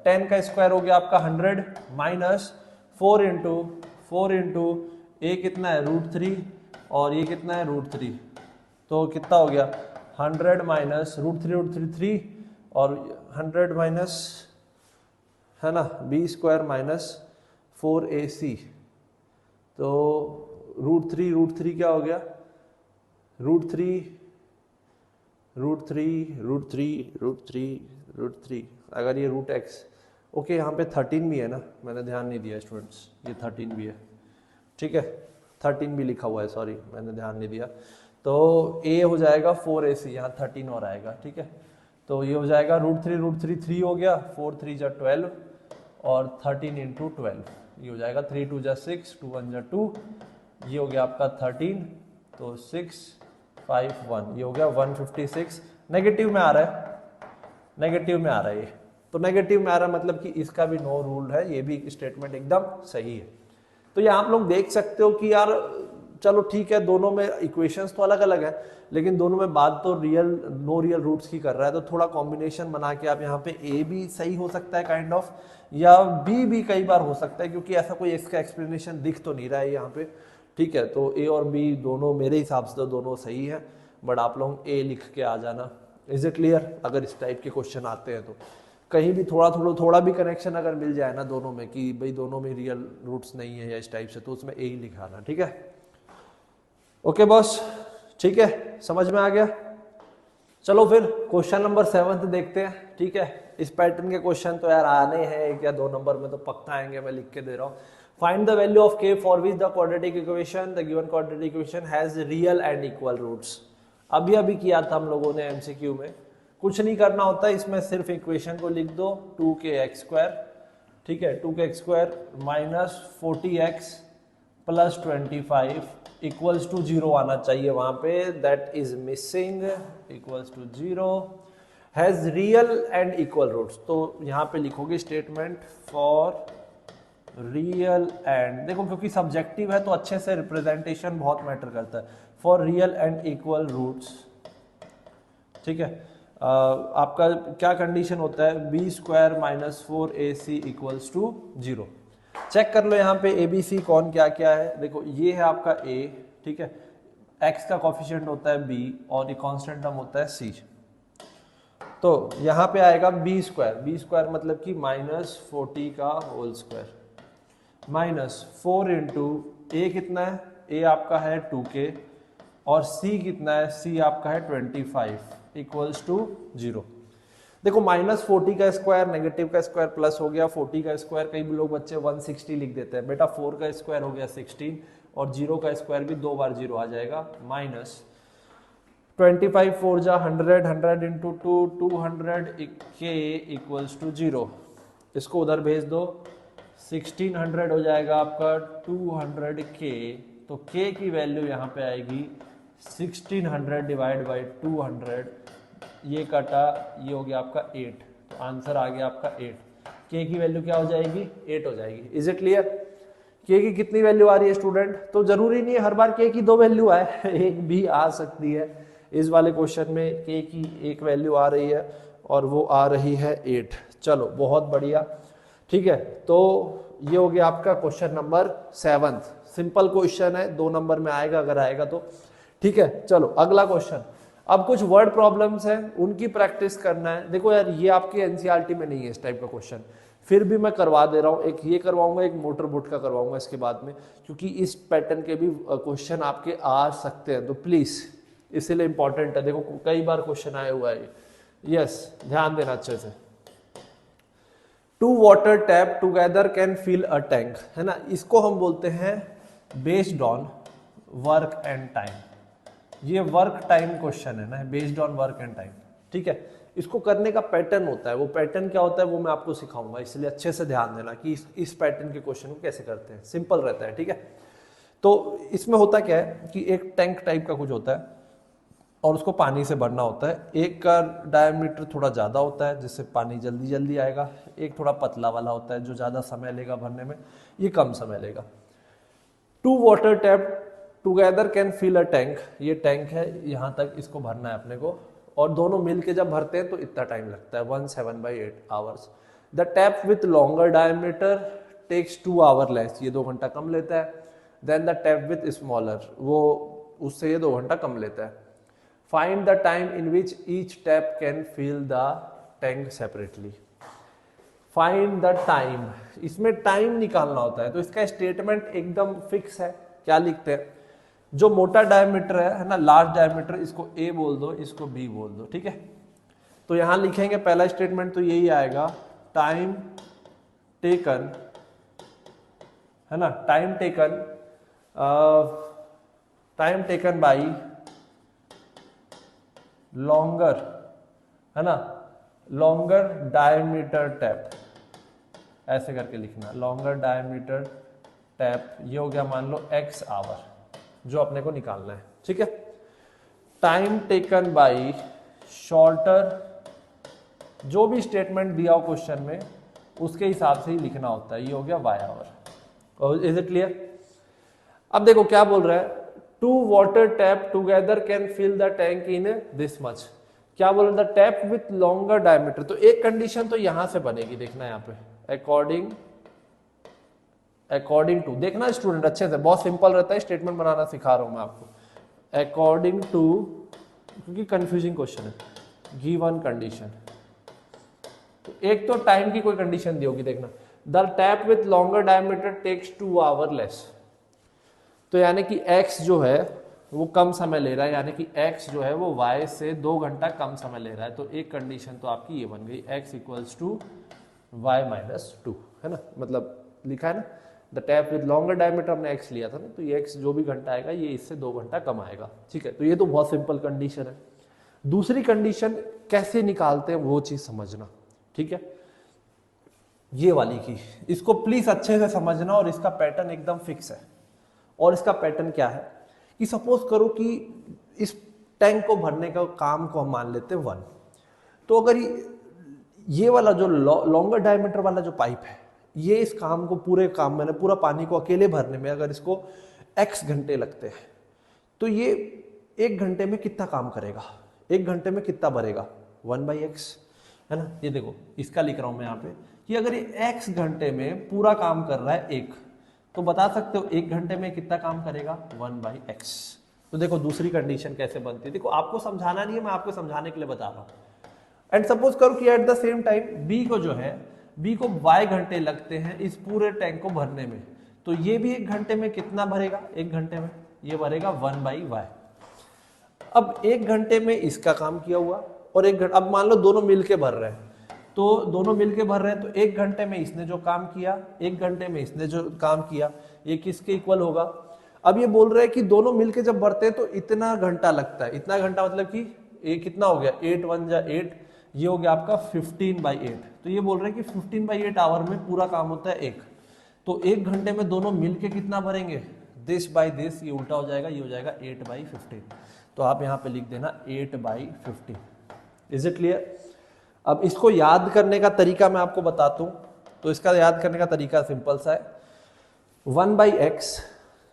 10 का स्क्वायर हो गया आपका 100 माइनस 4 इंटू a कितना है √3 और ये कितना है √3, तो कितना हो गया 100 माइनस √3 3 और 100 माइनस, है ना, b² माइनस 4ac। तो √3 क्या हो गया, √3 अगर ये √x, ओके यहाँ पे 13 भी है ना, मैंने ध्यान नहीं दिया स्टूडेंट्स, ये 13 भी है। ठीक है, 13 भी लिखा हुआ है, सॉरी मैंने ध्यान नहीं दिया। तो a हो जाएगा 4ac, यहाँ 13 और आएगा। ठीक है, तो ये हो जाएगा √3 3 हो गया, 4 3 जा 12 और 13 इंटू 12, ये हो जाएगा 3 2 जा 6, 2 1 जा 2, ये हो गया आपका 13, तो 6 5 1, ये हो गया 156। नेगेटिव में आ रहा है, नेगेटिव में आ रहा है ये, तो नेगेटिव में आ रहा है मतलब कि इसका भी नो रूल है, ये भी स्टेटमेंट एकदम सही है। तो ये आप लोग देख सकते हो कि यार चलो ठीक है, दोनों में इक्वेशंस तो अलग अलग है, लेकिन दोनों में बात तो नो रियल रूट्स की कर रहा है। तो थोड़ा कॉम्बिनेशन बना के आप यहाँ पे ए भी सही हो सकता है काइंड ऑफ, या बी भी कई बार हो सकता है, क्योंकि ऐसा कोई इसका एक्सप्लेनेशन दिख तो नहीं रहा है यहाँ पे। ठीक है, तो ए और बी दोनों मेरे हिसाब से तो दोनों सही है, बट आप लोग ए लिख के आ जाना। Is it clear? अगर इस टाइप के क्वेश्चन आते हैं तो कहीं भी थोड़ा भी कनेक्शन अगर मिल जाए ना दोनों में, कि भाई दोनों में रियल रूट्स नहीं है या इस टाइप से, तो उसमें ए ही लिखाना। ठीक है, ओके बॉस, ठीक है, समझ में आ गया। चलो फिर क्वेश्चन नंबर 7 देखते हैं। ठीक है, इस पैटर्न के क्वेश्चन तो यार आने हैं, 1 या 2 नंबर में तो पक्का आएंगे, मैं लिख के दे रहा हूँ। Find the value of k for which the quadratic equation, the given quadratic equation has real and equal roots. अभी किया था हम लोगों ने MCQ में, कुछ नहीं करना होता इसमें, सिर्फ इक्वेशन को लिख दो 2kx²। ठीक है, 2kx² minus 40x plus 25 equals to 0 आना चाहिए वहां पे, that is missing, equals to 0, has real and equal roots. तो यहाँ पे लिखोगे स्टेटमेंट फॉर रियल एंड, देखो क्योंकि सब्जेक्टिव है तो अच्छे से रिप्रेजेंटेशन बहुत मैटर करता है, for real and equal roots. ठीक है, आपका क्या कंडीशन होता है, b² minus 4ac equals to 0। Check कर लो यहाँ पे ABC कौन क्या क्या है। देखो ये है आपका a, ठीक है, x का कोफिशिएंट होता है b और ये कांस्टेंट टर्म होता है c। तो यहाँ पे आएगा b² मतलब कि माइनस 40 का whole square minus 4 into a कितना है, a आपका है 2k और c कितना है, c आपका है 25 इक्वल्स टू 0। देखो माइनस 40 का स्क्वायर, नेगेटिव का स्क्वायर प्लस हो गया 40 का स्क्वायर, कई लोग बच्चे 160 लिख देते हैं, बेटा 4 का स्क्वायर हो गया 16 और 0 का स्क्वायर भी 2 बार 0 आ जाएगा, माइनस 25 4 जा 100, 100 इंटू 2 200 k इक्वल्स टू 0। इसको उधर भेज दो, 1600 हो जाएगा आपका 200k, तो k की वैल्यू यहाँ पे आएगी 1600 डिवाइड बाई 200, ये कटा, ये हो गया आपका 8, तो आंसर आ गया आपका 8। k की वैल्यू क्या हो जाएगी, 8 हो जाएगी। Is it clear? k की कितनी वैल्यू आ रही है स्टूडेंट? तो जरूरी नहीं है हर बार k की 2 वैल्यू आए, एक भी आ सकती है। इस वाले क्वेश्चन में k की 1 वैल्यू आ रही है और वो आ रही है 8। चलो बहुत बढ़िया, ठीक है। तो ये हो गया आपका क्वेश्चन नंबर 7। सिंपल क्वेश्चन है, 2 नंबर में आएगा अगर आएगा तो, ठीक है। चलो अगला क्वेश्चन। अब कुछ वर्ड प्रॉब्लम्स हैं, उनकी प्रैक्टिस करना है। देखो यार ये आपके एनसीईआरटी में नहीं है इस टाइप का क्वेश्चन, फिर भी मैं करवा दे रहा हूँ। एक ये करवाऊंगा, एक मोटर बोट का करवाऊंगा इसके बाद में, क्योंकि इस पैटर्न के भी क्वेश्चन आपके आ सकते हैं, तो प्लीज इसीलिए इंपॉर्टेंट है। देखो कई बार क्वेश्चन आया हुआ है। यस, ध्यान देना अच्छे से। 2 water tap together can fill a tank, है ना, इसको हम बोलते हैं based on work and time. ये वर्क टाइम क्वेश्चन है ना, based on work and time, ठीक है। इसको करने का पैटर्न होता है, वो पैटर्न क्या होता है वो मैं आपको सिखाऊंगा, इसलिए अच्छे से ध्यान देना कि इस पैटर्न के क्वेश्चन को कैसे करते हैं। सिंपल रहता है, ठीक है। तो इसमें होता क्या है कि एक टैंक टाइप का कुछ होता है और उसको पानी से भरना होता है। एक का डायमीटर थोड़ा ज़्यादा होता है जिससे पानी जल्दी जल्दी आएगा, एक थोड़ा पतला वाला होता है जो ज़्यादा समय लेगा भरने में, ये कम समय लेगा। 2 water tap together can fill a tank, ये टैंक है, यहाँ तक इसको भरना है अपने को, और दोनों मिलके जब भरते हैं तो इतना टाइम लगता है 17/8 hours. The tap with longer diameter takes 2 hour less, ये 2 घंटा कम लेता है। Then the tap with smaller, वो उससे ये 2 घंटा कम लेता है। Find the time in which each tap can fill the tank separately. Find the time, इसमें टाइम निकालना होता है, तो इसका स्टेटमेंट एकदम फिक्स है। क्या लिखते हैं, जो मोटा डायमीटर है ना, लार्ज डायमीटर, इसको ए बोल दो, इसको बी बोल दो, ठीक है। तो यहां लिखेंगे पहला स्टेटमेंट तो यही आएगा, टाइम टेकन, है ना, टाइम टेकन बाई लॉन्गर, है ना, लॉन्गर डायमीटर टैप, ऐसे करके लिखना, लॉन्गर डायमीटर टैप। ये हो गया मान लो x आवर जो अपने को निकालना है, ठीक है। टाइम टेकन बाई शॉर्टर, जो भी स्टेटमेंट दिया हो क्वेश्चन में उसके हिसाब से ही लिखना होता है, ये हो गया y hour. Is it clear? अब देखो क्या बोल रहा है, 2 water tap together can fill the tank in this much. क्या बोल रहा है, the tap with longer diameter, तो एक कंडीशन तो यहां से बनेगी, देखना यहाँ पे, अकॉर्डिंग टू, देखना स्टूडेंट अच्छे से, बहुत सिंपल रहता है, स्टेटमेंट बनाना सिखा रहा हूं मैं आपको। अकॉर्डिंग टू, क्योंकि कंफ्यूजिंग क्वेश्चन है, गिवन कंडीशन, तो एक तो टाइम की कोई कंडीशन दी होगी, देखना, the tap with longer diameter takes 2 hour less, तो यानी कि x जो है वो कम समय ले रहा है, यानी कि x जो है वो y से 2 घंटा कम समय ले रहा है। तो एक कंडीशन तो आपकी ये बन गई, x इक्वल्स टू y-2, है ना, मतलब लिखा है ना, the tap with longer diameter हमने x लिया था ना, तो ये x जो भी घंटा आएगा ये इससे 2 घंटा कम आएगा, ठीक है। तो ये तो बहुत सिंपल कंडीशन है। दूसरी कंडीशन कैसे निकालते हैं वो चीज समझना, ठीक है, ये वाली की, इसको प्लीज अच्छे से समझना, और इसका पैटर्न एकदम फिक्स है। और इसका पैटर्न क्या है कि सपोज करो कि इस टैंक को भरने का काम को हम मान लेते हैं 1, तो अगर ये वाला जो लॉन्गर डायमीटर वाला जो पाइप है, ये इस काम को, पूरे काम मैंने पूरा पानी को अकेले भरने में अगर इसको x घंटे लगते हैं, तो ये 1 घंटे में कितना काम करेगा, 1 घंटे में कितना भरेगा, 1/x, है ना। ये देखो इसका लिख रहा हूं मैं यहाँ पे कि अगर ये x घंटे में पूरा काम कर रहा है 1, तो बता सकते हो 1 घंटे में कितना काम करेगा, 1/x। तो देखो दूसरी कंडीशन कैसे बनती है, देखो आपको समझाना नहीं है, मैं आपको समझाने के लिए बता रहा हूँ। एंड सपोज करो कि at the same time b को जो है, b को y घंटे लगते हैं इस पूरे टैंक को भरने में, तो ये भी 1 घंटे में कितना भरेगा, 1 घंटे में ये भरेगा 1/y। अब 1 घंटे में इसका काम किया हुआ, और 1 घंटा, अब मान लो दोनों मिलके भर रहे हैं, तो दोनों मिलके भर रहे हैं, तो 1 घंटे में इसने जो काम किया, 1 घंटे में इसने जो काम किया, ये किसके इक्वल होगा। अब ये बोल रहे हैं कि दोनों मिलके जब भरते हैं तो इतना घंटा लगता है, इतना घंटा मतलब कि ये कितना हो गया, 8 1 जा 8, ये हो गया आपका 15/8। तो ये बोल रहे हैं कि 15/8 आवर में पूरा काम होता है 1, तो 1 घंटे में दोनों मिलके कितना भरेंगे, दिस बाई दिस, ये उल्टा हो जाएगा, ये हो जाएगा 8/15। तो आप यहाँ पे लिख देना 8/15। Is it clear? अब इसको याद करने का तरीका मैं आपको बताता हूं, तो इसका याद करने का तरीका सिंपल सा है, 1/x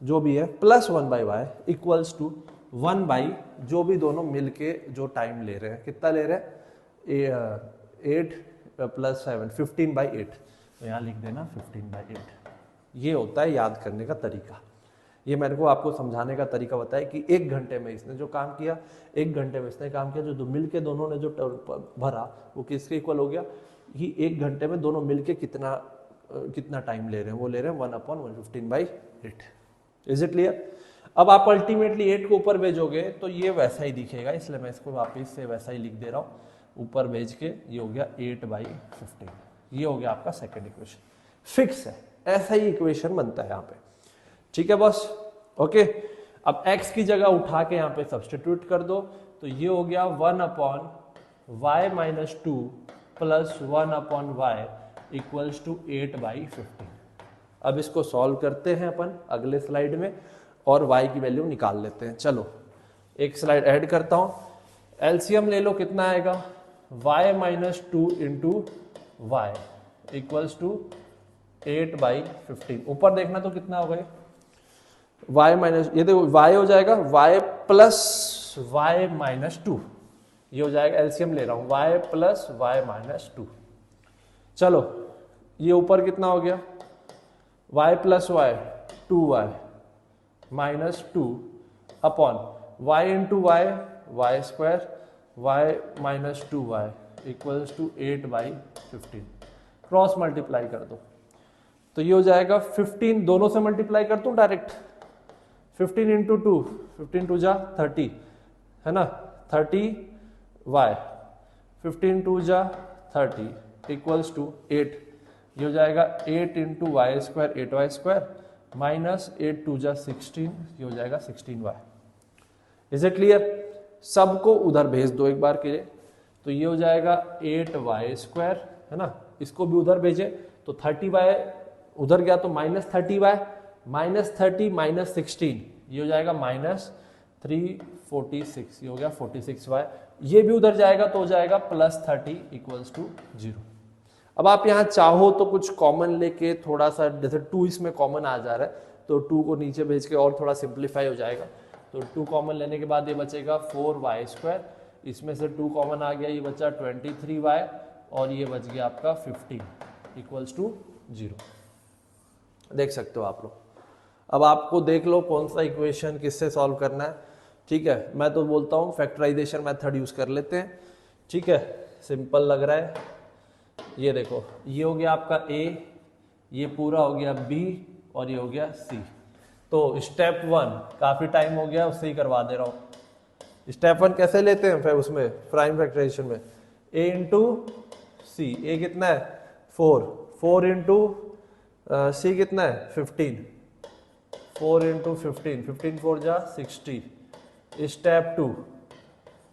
जो भी है प्लस 1/y इक्वल्स टू 1 जो भी दोनों मिलके जो टाइम ले रहे हैं, कितना ले रहे हैं, 8 प्लस 7 15/8, तो यहाँ लिख देना 15/8। ये होता है याद करने का तरीका। ये मैंने को आपको समझाने का तरीका बताया कि 1 घंटे में इसने जो काम किया, 1 घंटे में इसने काम किया, जो मिल के दोनों ने जो भरा वो किसके इक्वल हो गया, कि 1 घंटे में दोनों मिल के कितना टाइम ले रहे हैं, वो ले रहे हैं 1/115/8। Is it clear? अब आप अल्टीमेटली 8 को ऊपर भेजोगे तो ये वैसा ही दिखेगा, इसलिए मैं इसको वापस से वैसा ही लिख दे रहा हूँ, ऊपर भेज के ये हो गया 8/15। ये हो गया आपका सेकेंड इक्वेशन, फिक्स है, ऐसा ही इक्वेशन बनता है यहाँ पे। ठीक है बॉस, ओके। अब x की जगह उठा के यहाँ पे सब्सटीट्यूट कर दो, तो ये हो गया 1/y-2 plus 1/y equals to 8/15। अब इसको सॉल्व करते हैं अपन अगले स्लाइड में और y की वैल्यू निकाल लेते हैं। चलो एक स्लाइड ऐड करता हूं, एलसीएम ले लो, कितना आएगा, y-2 into y equals to 8/15। ऊपर देखना तो कितना हो गए, y माइनस, ये देखो y हो जाएगा y प्लस y-2, ये हो जाएगा, एलसीएम ले रहा हूं, y प्लस y-2। चलो ये ऊपर कितना हो गया, y plus y 2y minus 2 upon y into y square y minus 2y equals to 8/15। Cross multiply कर दो तो ये हो जाएगा 15, दोनों से मल्टीप्लाई कर दूं डायरेक्ट, 15 इंटू 2, 15 2 जा 30 है ना, 30y, 15 2 जा 30 इक्वल्स टू 8। ये हो जाएगा 8 into y square 8y square minus 8 2 जा 16, ये हो जाएगा 16y। Is it clear? सबको उधर भेज दो एक बार के लिए, तो ये हो जाएगा 8y स्क्वायर है ना, इसको भी उधर भेजे तो 30y उधर गया तो माइनस 30y, माइनस 30 माइनस 16, ये हो जाएगा माइनस 346, ये हो गया 46y। ये भी उधर जाएगा तो हो जाएगा प्लस 30 इक्वल्स टू 0। अब आप यहाँ चाहो तो कुछ कॉमन लेके थोड़ा सा, जैसे 2 इसमें कॉमन आ जा रहा है तो 2 को नीचे भेज के और थोड़ा सिंप्लीफाई हो जाएगा, तो 2 कॉमन लेने के बाद ये बचेगा 4y स्क्वायर, इसमें से 2 कॉमन आ गया, ये बचा 23y और ये बच गया आपका 15 इक्वल्स टू 0। देख सकते हो आप लोग। अब आपको देख लो कौन सा इक्वेशन किससे सॉल्व करना है। ठीक है, मैं तो बोलता हूँ फैक्टराइजेशन मेथड यूज कर लेते हैं। ठीक है, सिंपल लग रहा है। ये देखो, ये हो गया आपका A, ये पूरा हो गया B और ये हो गया C। तो स्टेप 1 काफी टाइम हो गया, उससे ही करवा दे रहा हूँ। स्टेप 1 कैसे लेते हैं फिर उसमें प्राइम फैक्टराइजेशन में, A इंटू C, A कितना है 4 इंटू C कितना है 15, 4 इंटू 15 4 जा 60। स्टेप 2,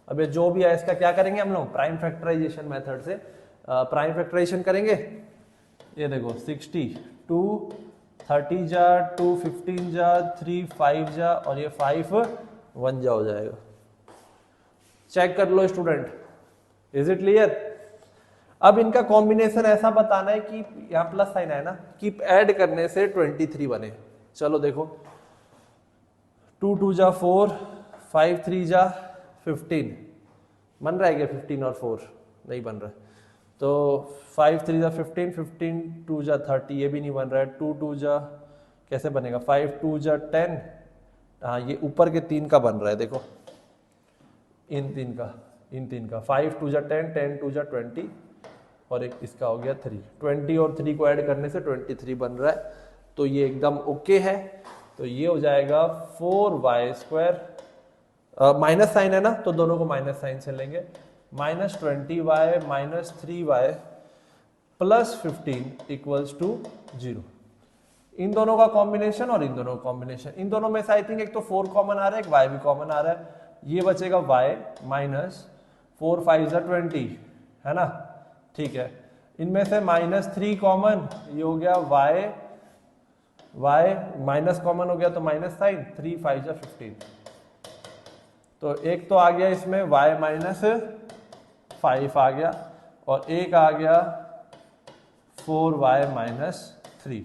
अब ये जो भी है इसका क्या करेंगे हम लोग, प्राइम फैक्टराइजेशन मेथड से प्राइम फैक्टराइजेशन करेंगे। ये देखो 60 2 30 जा 2 15 जा 3 5 जा और ये 5 1 जा हो जाएगा। चेक कर लो स्टूडेंट, इज इट क्लियर? अब इनका कॉम्बिनेशन ऐसा बताना है कि यहाँ प्लस साइन है ना, कि ऐड करने से 23 बने। चलो देखो, 2 2 जा 4, 5 3 जा 15, बन रहा है क्या 15 और 4? नहीं बन रहा है। तो 5 3 जा 15, 15 2 जा 30, ये भी नहीं बन रहा है। 2 2 जा कैसे बनेगा, 5 2 जा 10, हाँ ये ऊपर के 3 का बन रहा है, देखो इन तीन का 5 2 जा 10, 10 2 जा 20 और एक इसका हो गया 3। 20 और 3 को ऐड करने से 23 बन रहा है, तो ये एकदम ओके है। तो ये हो जाएगा 4y स्क्वायर, माइनस साइन है ना तो दोनों को माइनस साइन से लेंगे, minus 20y minus 3y plus 15 equals to 0। इन दोनों का कॉम्बिनेशन और इन दोनों का कॉम्बिनेशन, इन दोनों में से आई थिंक एक तो 4 कॉमन आ रहा है, एक y भी कॉमन आ रहा है। ये बचेगा y माइनस 4 5 20 है ना, ठीक है। इनमें से माइनस 3 कॉमन, ये हो गया y माइनस कॉमन हो गया तो माइनस साइन, 3 5 15। तो एक तो आ गया इसमें y माइनस 5 आ गया और एक आ गया 4y माइनस 3।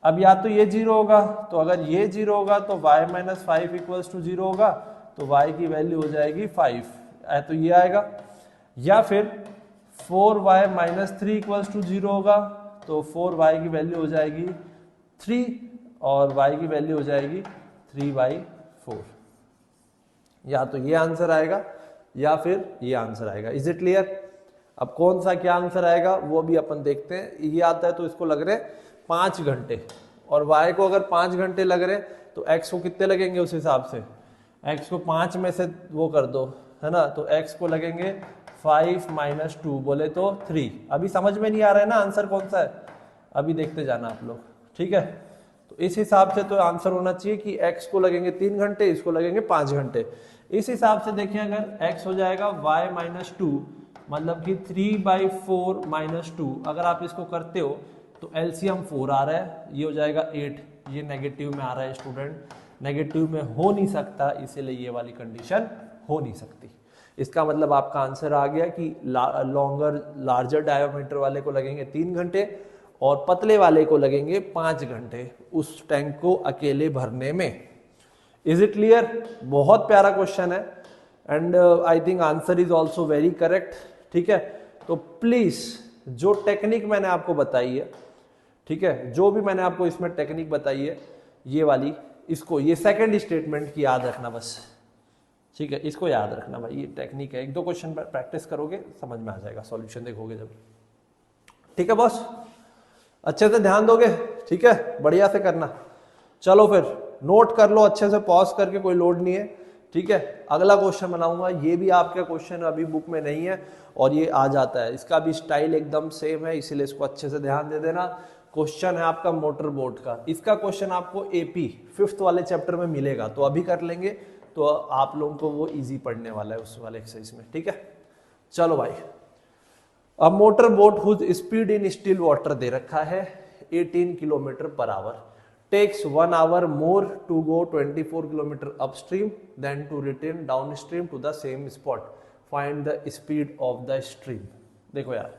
अब या तो ये 0 होगा, तो अगर ये 0 होगा तो y माइनस 5 इक्वल्स टू 0 होगा, तो y की वैल्यू हो जाएगी 5, तो ये आएगा। या फिर 4y माइनस 3 इक्वल्स टू 0 होगा, तो 4y की वैल्यू हो जाएगी 3 और y की वैल्यू हो जाएगी 3/4। या तो ये आंसर आएगा या फिर ये आंसर आएगा। Is it clear? अब कौन सा क्या आंसर आएगा वो भी अपन देखते हैं। ये आता है तो इसको लग रहे 5 घंटे और y को अगर 5 घंटे लग रहे तो x को कितने लगेंगे उस हिसाब से, x को 5 में से वो कर दो, है ना, तो x को लगेंगे 5 माइनस 2 बोले तो 3। अभी समझ में नहीं आ रहा है ना आंसर कौन सा है, अभी देखते जाना आप लोग, ठीक है। तो इस हिसाब से तो आंसर होना चाहिए कि x को लगेंगे 3 घंटे, इसको लगेंगे 5 घंटे। इस हिसाब से देखें अगर x हो जाएगा y माइनस 2 मतलब कि 3/4 माइनस 2, अगर आप इसको करते हो तो एलसीएम 4 आ रहा है, ये हो जाएगा 8, ये नेगेटिव में आ रहा है स्टूडेंट, नेगेटिव में हो नहीं सकता, इसीलिए ये वाली कंडीशन हो नहीं सकती। इसका मतलब आपका आंसर आ गया कि लॉन्गर लार्जर डायमीटर वाले को लगेंगे 3 घंटे और पतले वाले को लगेंगे 5 घंटे उस टैंक को अकेले भरने में। Is it clear? बहुत प्यारा क्वेश्चन है and I think answer is also very correct, ठीक है। तो प्लीज जो टेक्निक मैंने आपको बताई है, ठीक है, जो भी मैंने आपको इसमें टेक्निक बताई है ये वाली, इसको ये सेकंड स्टेटमेंट की याद रखना बस, ठीक है, इसको याद रखना भाई, ये टेक्निक है। 1-2 क्वेश्चन प्रैक्टिस करोगे समझ में आ जाएगा, सॉल्यूशन देखोगे जब, ठीक है बॉस, अच्छे से ध्यान दोगे, ठीक है, बढ़िया से करना। चलो फिर नोट कर लो अच्छे से, पॉज करके, कोई लोड नहीं है, ठीक है। अगला क्वेश्चन बनाऊंगा, ये भी आपका क्वेश्चन अभी बुक में नहीं है और ये आ जाता है, इसका भी स्टाइल एकदम सेम है, इसीलिए इसको अच्छे से ध्यान दे देना। क्वेश्चन है आपका मोटर बोट का, इसका क्वेश्चन आपको एपी 5th वाले चैप्टर में मिलेगा, तो अभी कर लेंगे तो आप लोगों को वो इजी पढ़ने वाला है उस वाले एक्सरसाइज में, ठीक है। चलो भाई, अब motor boat whose speed in still water दे रखा है 18 kilometre per hour, takes 1 hour more to go 24 kilometer upstream than to return downstream to the same spot. Find the speed of the stream. देखो यार,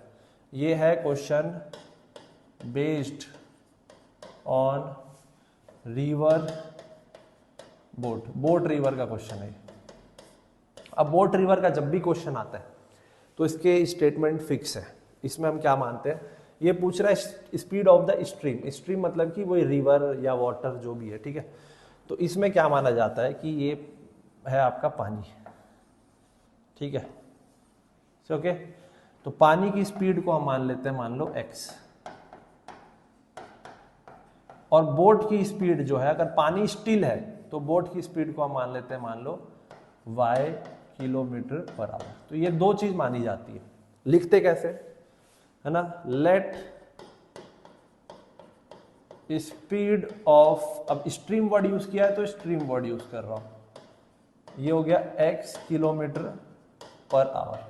ये है question based on river boat, boat river का question है। अब boat river का जब भी क्वेश्चन आता है तो इसके स्टेटमेंट फिक्स है। इसमें हम क्या मानते हैं, ये पूछ रहा है speed of the stream, stream मतलब कि वही रिवर या वाटर जो भी है, ठीक है। तो इसमें क्या माना जाता है कि ये है आपका पानी, ठीक है, ओके। तो पानी की स्पीड को हम मान लेते हैं, मान लो x, और बोट की स्पीड जो है, अगर पानी स्टिल है तो बोट की स्पीड को हम मान लेते हैं, मान लो y किलोमीटर पर आवर। तो ये 2 चीज मानी जाती है। लिखते कैसे है ना, लेट स्पीड ऑफ, अब स्ट्रीम वर्ड यूज किया है तो स्ट्रीम वर्ड यूज कर रहा हूं, ये हो गया x kilometre per our.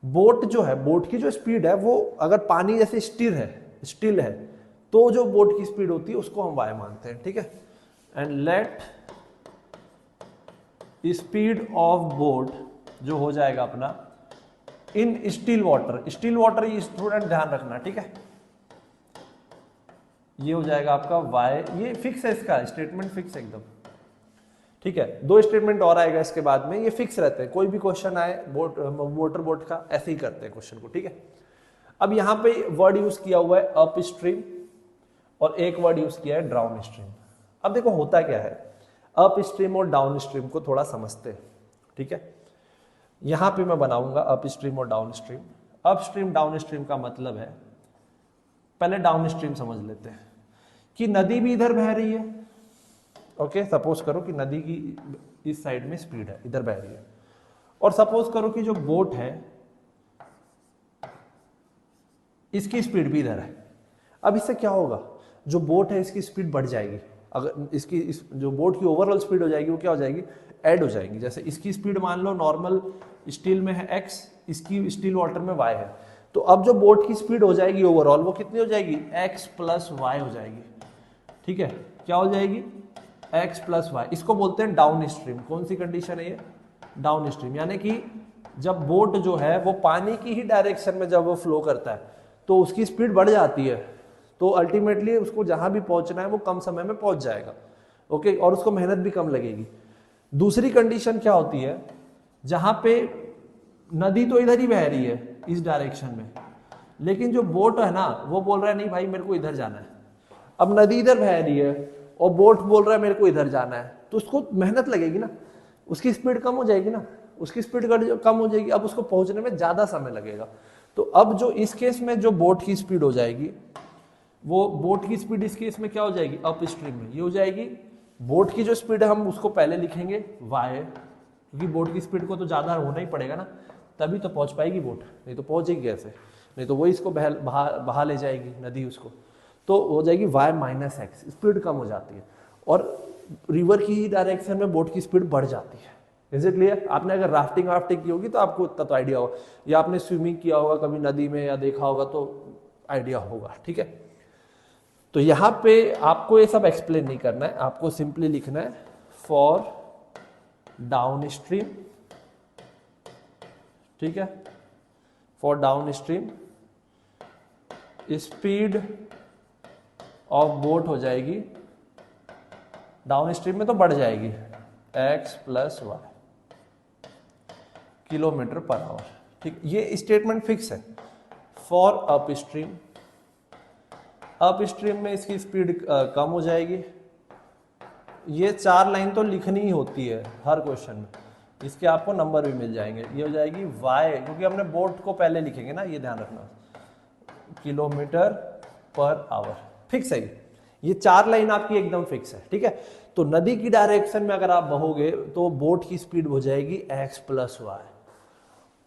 Boat जो है, बोट की जो स्पीड है वो अगर पानी जैसे स्टिल है तो जो बोट की स्पीड होती है उसको हम y मानते हैं, ठीक है। And let speed of boat जो हो जाएगा अपना इन स्टिल वाटर, स्टिल वाटर ये स्टूडेंट ध्यान रखना, ठीक है, ये हो जाएगा आपका y, ये फिक्स है, इसका स्टेटमेंट फिक्स है एकदम, ठीक है। 2 स्टेटमेंट और आएगा इसके बाद में, ये फिक्स रहते हैं, कोई भी क्वेश्चन आए बोट मोटर बोट का ऐसे ही करते हैं क्वेश्चन को, ठीक है। अब यहाँ पे वर्ड यूज किया हुआ है अप स्ट्रीम और एक वर्ड यूज किया है डाउन स्ट्रीम। अब देखो होता क्या है, अप स्ट्रीम और डाउन स्ट्रीम को थोड़ा समझते हैं, ठीक है। यहां पे मैं बनाऊंगा अप स्ट्रीम और down stream. Up stream down stream का मतलब है, पहले डाउन स्ट्रीम समझ लेते हैं कि नदी भी इधर बह रही है, ओके। सपोज करो कि नदी की इस साइड में स्पीड है, इधर बह रही है, और सपोज करो कि जो बोट है इसकी स्पीड भी इधर है। अब इससे क्या होगा, जो बोट है इसकी स्पीड बढ़ जाएगी, अगर इसकी जो बोट की ओवरऑल स्पीड हो जाएगी वो क्या हो जाएगी, ऐड हो जाएगी। जैसे इसकी स्पीड मान लो नॉर्मल स्टील में है x, इसकी स्टील वाटर में y है, तो अब जो बोट की स्पीड हो जाएगी ओवरऑल वो कितनी हो जाएगी, x प्लस y हो जाएगी, ठीक है। क्या हो जाएगी, x प्लस y। इसको बोलते हैं डाउन स्ट्रीम। कौन सी कंडीशन है ये, डाउन स्ट्रीम, यानी कि जब बोट जो है वो पानी की ही डायरेक्शन में जब वो फ्लो करता है तो उसकी स्पीड बढ़ जाती है, तो अल्टीमेटली उसको जहां भी पहुंचना है वो कम समय में पहुंच जाएगा, ओके, और उसको मेहनत भी कम लगेगी। दूसरी कंडीशन क्या होती है, जहां पे नदी तो इधर ही बह रही है इस डायरेक्शन में, लेकिन जो बोट है ना वो बोल रहा है नहीं भाई मेरे को इधर जाना है। अब नदी इधर बह रही है और बोट बोल रहा है मेरे को इधर जाना है, तो उसको मेहनत लगेगी ना, उसकी स्पीड कम हो जाएगी ना, उसकी स्पीड कम हो जाएगी, अब उसको पहुंचने में ज्यादा समय लगेगा। तो अब जो इस केस में जो बोट की स्पीड हो जाएगी, वो बोट की स्पीड इस केस में क्या हो जाएगी, अप स्ट्रीम में ये हो जाएगी। बोट की जो स्पीड है हम उसको पहले लिखेंगे y, क्योंकि बोट की स्पीड को तो ज्यादा होना ही पड़ेगा ना, तभी तो पहुंच पाएगी बोट, नहीं तो पहुंचेगी कैसे, नहीं तो वो इसको बहा ले जाएगी नदी उसको, तो हो जाएगी y माइनस एक्स, स्पीड कम हो जाती है। और रिवर की डायरेक्शन में बोट की स्पीड बढ़ जाती है। Is it clear? आपने अगर राफ्टिंग की होगी तो आपको इतना तो आइडिया होगा, या आपने स्विमिंग किया होगा कभी नदी में या देखा होगा तो आइडिया होगा, ठीक है। तो यहां पे आपको ये सब एक्सप्लेन नहीं करना है, आपको सिंपली लिखना है फॉर डाउन स्ट्रीम, ठीक है, for downstream speed of boat हो जाएगी, डाउन स्ट्रीम में तो बढ़ जाएगी x plus y kilometre per hour, ठीक। ये स्टेटमेंट फिक्स है। फॉर अप स्ट्रीम में इसकी स्पीड कम हो जाएगी। ये 4 लाइन तो लिखनी ही होती है हर क्वेश्चन में, इसके आपको नंबर भी मिल जाएंगे। ये हो जाएगी y, क्योंकि हमने बोट को पहले लिखेंगे ना, ये ध्यान रखना, किलोमीटर पर आवर, फिक्स है ये 4 लाइन आपकी एकदम फिक्स है, ठीक है। तो नदी की डायरेक्शन में अगर आप बहोगे तो बोट की स्पीड हो जाएगी x प्लस वाई,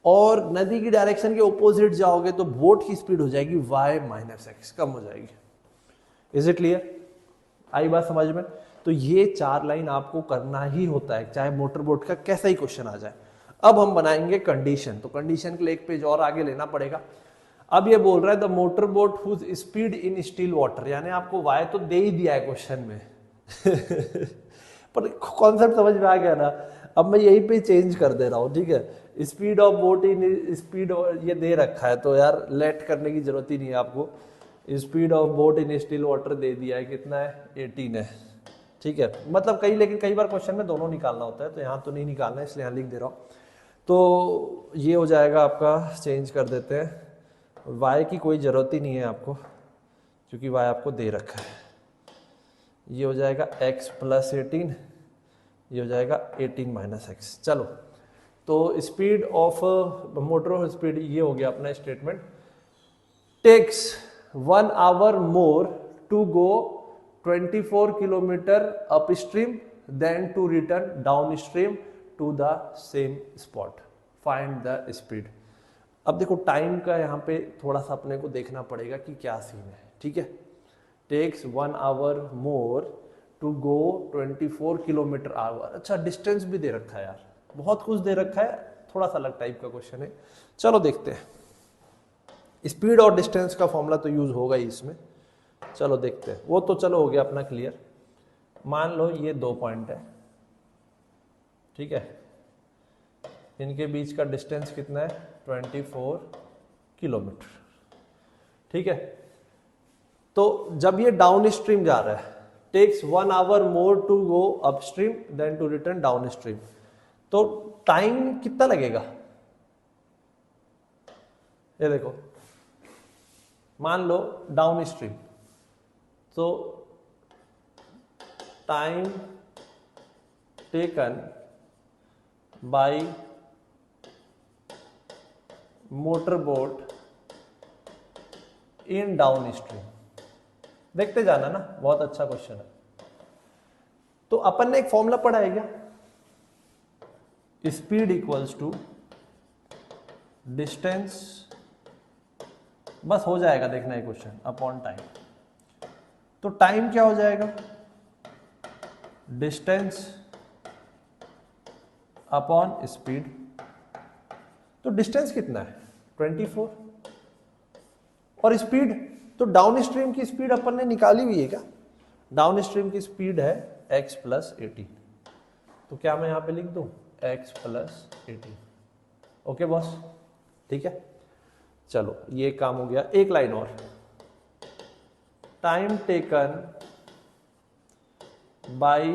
और नदी की डायरेक्शन के ऑपोजिट जाओगे तो बोट की स्पीड हो जाएगी y माइनस एक्स, कम हो जाएगी। Is it clear? आई बात समझ में? तो ये 4 लाइन आपको करना ही होता है, चाहे मोटर बोट का कैसा ही क्वेश्चन आ जाए। अब हम बनाएंगे कंडीशन, तो कंडीशन के लिए एक पेज और आगे लेना पड़ेगा। अब ये बोल रहा है the motor boat whose speed in still water, यानी आपको y तो दे ही दिया है क्वेश्चन में पर कॉन्सेप्ट समझ में आ गया ना। अब मैं यहीं पे चेंज कर दे रहा हूँ, ठीक है। Speed of boat in speed ये दे रखा है, तो यार लेट करने की जरूरत ही नहीं है आपको। Speed of boat in still water दे दिया है, कितना है, 18 है, ठीक है। मतलब लेकिन कई बार क्वेश्चन में दोनों निकालना होता है, तो यहाँ तो नहीं निकालना है, इसलिए यहाँ लिख दे रहा हूँ। तो ये हो जाएगा आपका, चेंज कर देते हैं, y की कोई ज़रूरत ही नहीं है आपको, क्योंकि y आपको दे रखा है। ये हो जाएगा x प्लस 18, ये हो जाएगा 18 माइनस एक्स। चलो, तो स्पीड ऑफ मोटर स्पीड ये हो गया अपना statement. Takes 1 hour more to go 24 kilometre upstream then to return downstream to the same spot, find the speed. अब देखो टाइम का यहाँ पे थोड़ा सा अपने को देखना पड़ेगा कि क्या सीन है, ठीक है। Takes 1 hour more to go 24 kilometre hour. अच्छा, डिस्टेंस भी दे रखा है यार, बहुत कुछ दे रखा है, थोड़ा सा अलग टाइप का क्वेश्चन है। चलो देखते हैं, स्पीड और डिस्टेंस का फॉर्मूला तो यूज होगा ही इसमें। चलो देखते हैं, वो तो चलो हो गया अपना क्लियर। मान लो ये 2 पॉइंट है, ठीक है, इनके बीच का डिस्टेंस कितना है, 24 किलोमीटर, ठीक है। तो जब ये डाउन स्ट्रीम जा रहा है, takes 1 hour more to go upstream then to return downstream, तो टाइम कितना लगेगा, ये देखो, मान लो डाउन स्ट्रीम, तो time taken by motor boat in downstream. देखते जाना ना, बहुत अच्छा क्वेश्चन है। तो अपन ने एक फॉर्मूला पढ़ा है क्या, स्पीड इक्वल्स टू डिस्टेंस, बस हो जाएगा, देखना है क्वेश्चन, अपॉन टाइम। तो टाइम क्या हो जाएगा, डिस्टेंस अपॉन स्पीड। तो डिस्टेंस कितना है, 24, और स्पीड तो डाउन स्ट्रीम की स्पीड अपन ने निकाली हुई है क्या, डाउन स्ट्रीम की स्पीड है x प्लस 18, तो क्या मैं यहां पे लिख दूं x प्लस 18। ओके बॉस, ठीक है। चलो ये काम हो गया, एक लाइन और, time taken by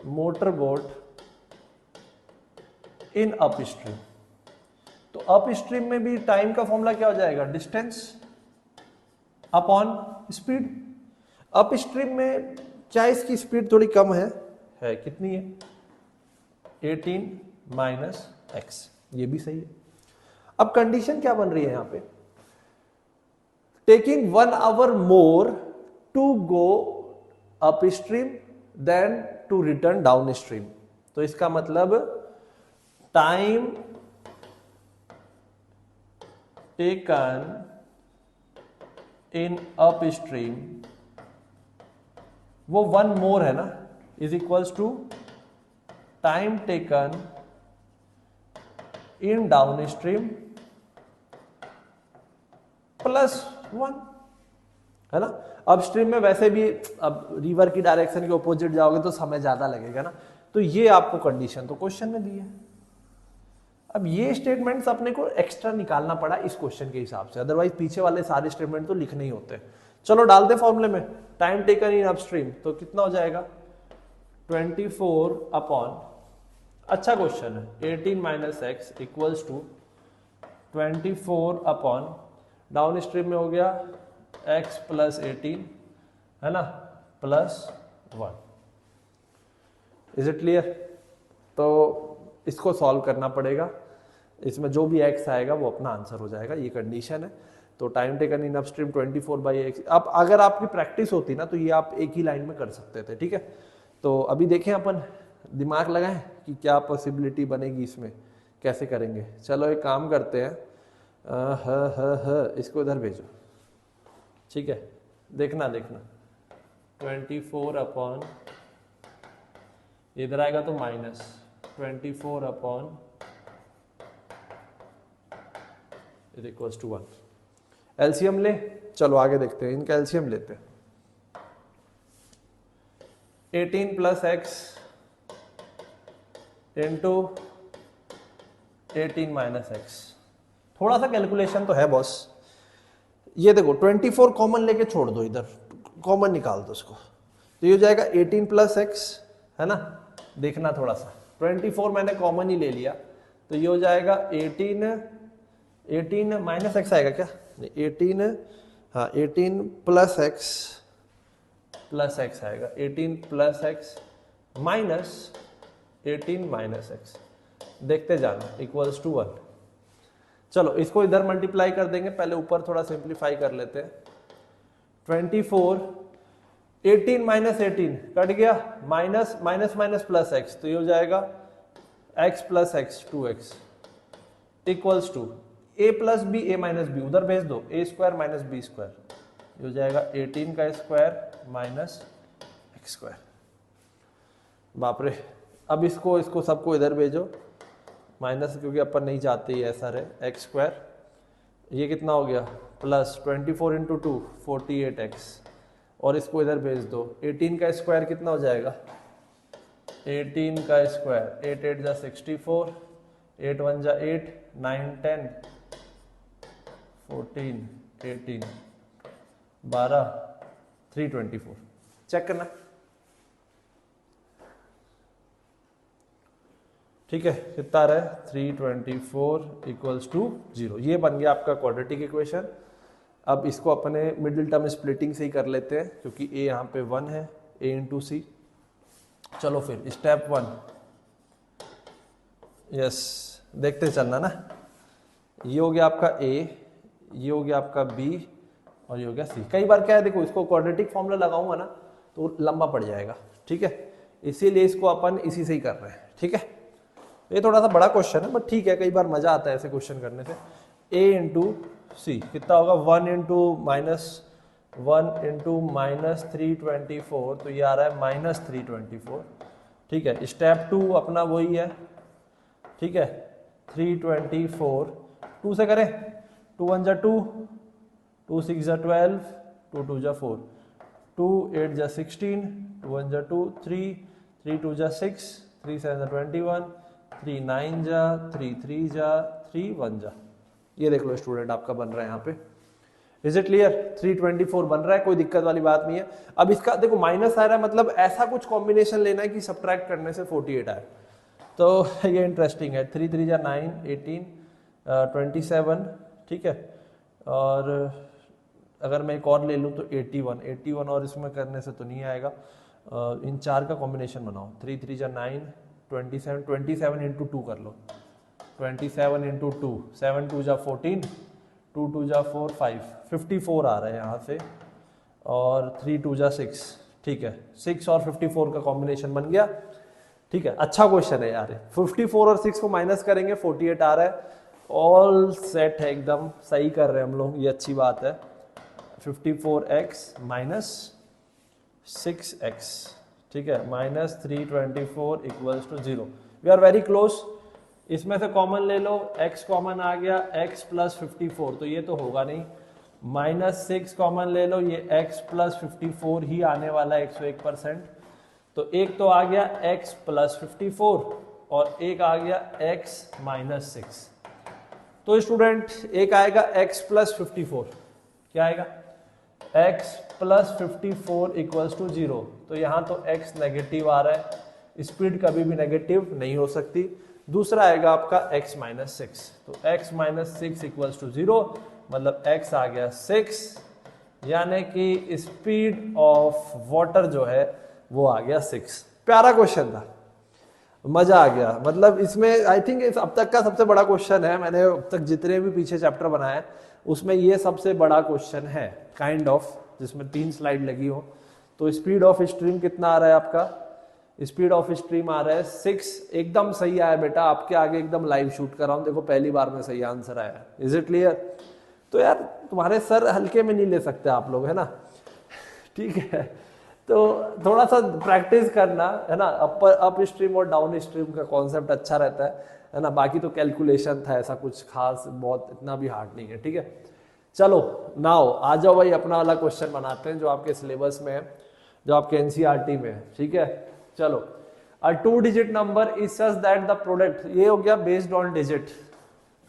motor boat in up stream. तो अप स्ट्रीम में भी टाइम का फॉर्मूला क्या हो जाएगा, distance upon speed. Up stream में क्या इसकी स्पीड थोड़ी कम है कितनी है, 18 माइनस एक्स, ये भी सही है। अब कंडीशन क्या बन रही है यहां पे, taking 1 hour more to go upstream then to return downstream. तो इसका मतलब time taken in upstream वो 1 मोर है ना, is equals to time taken in downstream +1, है ना। अब स्ट्रीम में वैसे भी अब रिवर की डायरेक्शन के ऑपोजिट जाओगे तो समय ज्यादा लगेगा ना, तो ये आपको कंडीशन तो क्वेश्चन में दी है। अब ये स्टेटमेंट्स अपने को एक्स्ट्रा निकालना पड़ा इस क्वेश्चन के हिसाब से, अदरवाइज पीछे वाले सारे स्टेटमेंट तो लिखने ही होते हैं। चलो डाल दे फॉर्मूले में, टाइम टेकन इन अपस्ट्रीम तो कितना हो जाएगा 24 अपॉन, अच्छा क्वेश्चन है, 18 minus x equals to 24 upon down stream में हो गया x प्लस 18, है ना, +1। Is it clear. तो इसको सॉल्व करना पड़ेगा, इसमें जो भी x आएगा वो अपना आंसर हो जाएगा, ये कंडीशन है। तो टाइम टेकन इन अपस्ट्रीम 24/x। अब अगर आपकी प्रैक्टिस होती ना तो ये आप एक ही लाइन में कर सकते थे, ठीक है। तो अभी देखें अपन, दिमाग लगाएं कि क्या पॉसिबिलिटी बनेगी इसमें, कैसे करेंगे। चलो एक काम करते हैं, इसको इधर भेजो, ठीक है। देखना 24 अपॉन, इधर आएगा तो -24 upon is equals to 1। LCM ले, चलो आगे देखते हैं, इनका एलसीएम लेते हैं। 18 plus x into 18 minus x. थोड़ा सा कैलकुलेशन तो है बॉस। ये देखो 24 कॉमन लेके छोड़ दो, इधर कॉमन निकाल दो उसको, तो ये हो जाएगा 18 प्लस एक्स, है ना। देखना थोड़ा सा, 24 मैंने कॉमन ही ले लिया, तो ये हो जाएगा 18 माइनस एक्स आएगा क्या, 18, हाँ 18 प्लस एक्स आएगा, 18 plus x minus 18 minus x, देखते जाना इक्वल्स टू 1। चलो इसको इधर मल्टीप्लाई कर देंगे, पहले ऊपर थोड़ा सिंप्लीफाई कर लेते हैं। 24, 18 माइनस 18 कट गया, minus minus minus plus x, तो ये हो जाएगा x plus x 2x equals to a plus b a minus b, उधर भेज दो, a square minus b square, ये हो जाएगा 18 का स्क्वायर माइनस एक्स स्क्वायर। बाप रे। अब इसको सबको इधर भेजो, माइनस क्योंकि अपन नहीं चाहते ये ऐसा रहे, एक्स स्क्वायर, ये कितना हो गया प्लस 24 इंटू 2 48x, और इसको इधर भेज दो, 18 का स्क्वायर कितना हो जाएगा, 18 का स्क्वायर 8 8 जा 64, 8 1 जा 8, 9 10 14 18 12 324। चेक करना, ठीक है। कितना आ रहा है 324 इक्वल्स टू 0। ये बन गया आपका क्वाड्रेटिक इक्वेशन। अब इसको अपने मिडिल टर्म स्प्लिटिंग से ही कर लेते हैं, क्योंकि a यहाँ पे 1 है, a इंटू सी। चलो फिर स्टेप 1, यस देखते चलना ना। ये हो गया आपका a, ये हो गया आपका b, और ये हो गया c। कई बार क्या है, देखो इसको क्वाड्रेटिक फॉर्मूला लगाऊंगा ना तो लंबा पड़ जाएगा, ठीक है, इसीलिए इसको अपन इसी से ही कर रहे हैं, ठीक है। ये थोड़ा सा बड़ा क्वेश्चन है बट ठीक है, कई बार मजा आता है ऐसे क्वेश्चन करने से। a इंटू सी कितना होगा, 1 इंटू माइनस 324, तो ये आ रहा है -324, ठीक है। स्टेप 2 अपना वही है, ठीक है, 324 2 से करें, 2 1 जा 2, 2 6 जा 12, 2 2 जा 4, 2 8 जा 16, 2 1 जा 2 3, 3 2 जा 6, 3 7 जा 21, 3 9 जा 3 3 जा 3 1 जा। ये देख लो स्टूडेंट आपका बन रहा है यहाँ पे। इज इट क्लियर, 324 बन रहा है, कोई दिक्कत वाली बात नहीं है। अब इसका देखो माइनस आ रहा है, मतलब ऐसा कुछ कॉम्बिनेशन लेना है कि सब्ट्रैक्ट करने से 48 आए। तो ये इंटरेस्टिंग है। 3 3 जा 9, 18, 27, ठीक है। और अगर मैं एक और ले लूँ तो 81 और इसमें करने से तो नहीं आएगा। इन चार का कॉम्बिनेशन बनाओ। 3 3 जा 9, 27 इंटू 2 कर लो। 27 इंटू 2, 7 2 जा 14, 2 2 जा 4 5, 54 आ रहा है यहाँ से, और 3 2 जा 6, ठीक है। 6 और 54 का कॉम्बिनेशन बन गया, ठीक है। अच्छा क्वेश्चन है यार। 54 और 6 को माइनस करेंगे, 48 आ रहा है। ऑल सेट है, एकदम सही कर रहे हैं हम लोग, ये अच्छी बात है। 54x माइनस 6x, ठीक है, minus 324 equals to 0। We are very close. इसमें से कॉमन ले लो, x कॉमन आ गया, x प्लस 54, तो ये तो होगा नहीं। माइनस 6 कॉमन ले लो, ये x प्लस 54 ही आने वाला है 101%। तो एक तो आ गया x प्लस 54 और एक आ गया x माइनस 6। तो स्टूडेंट एक आएगा x प्लस 54, क्या आएगा, x प्लस 54 इक्वल्स टू 0। तो यहाँ तो x नेगेटिव आ रहा है, स्पीड कभी भी नेगेटिव नहीं हो सकती। दूसरा आएगा आपका x माइनस 6, तो x माइनस 6 इक्वल्स टू 0, मतलब x आ गया 6, यानी कि स्पीड ऑफ वाटर जो है वो आ गया 6। प्यारा क्वेश्चन था, मजा आ गया। मतलब इसमें आई थिंक अब तक का सबसे बड़ा क्वेश्चन है, मैंने अब तक जितने भी पीछे चैप्टर बनाए उसमें ये सबसे बड़ा क्वेश्चन है काइंड ऑफ, जिसमें 3 स्लाइड लगी हो। तो स्पीड ऑफ स्ट्रीम कितना आ रहा है आपका, स्पीड ऑफ स्ट्रीम आ रहा है 6। एकदम सही आया बेटा, आपके आगे एकदम लाइव शूट कर रहा हूं, देखो पहली बार में सही आंसर आया। Is it clear? तो यार तुम्हारे सर हल्के में नहीं ले सकते आप लोग, है ना, ठीक है। तो थोड़ा सा प्रैक्टिस करना, है ना। अप स्ट्रीम और डाउन स्ट्रीम का कॉन्सेप्ट अच्छा रहता है ना। बाकी तो कैलकुलेशन था, ऐसा कुछ खास बहुत इतना भी हार्ड नहीं है, ठीक है। चलो नाउ आ जाओ भाई, अपना वाला क्वेश्चन बनाते हैं जो आपके सिलेबस में है, जो आपके एनसीईआरटी में है, ठीक है। चलो, अ 2 digit number is such that the product, ये हो गया बेस्ड ऑन डिजिट,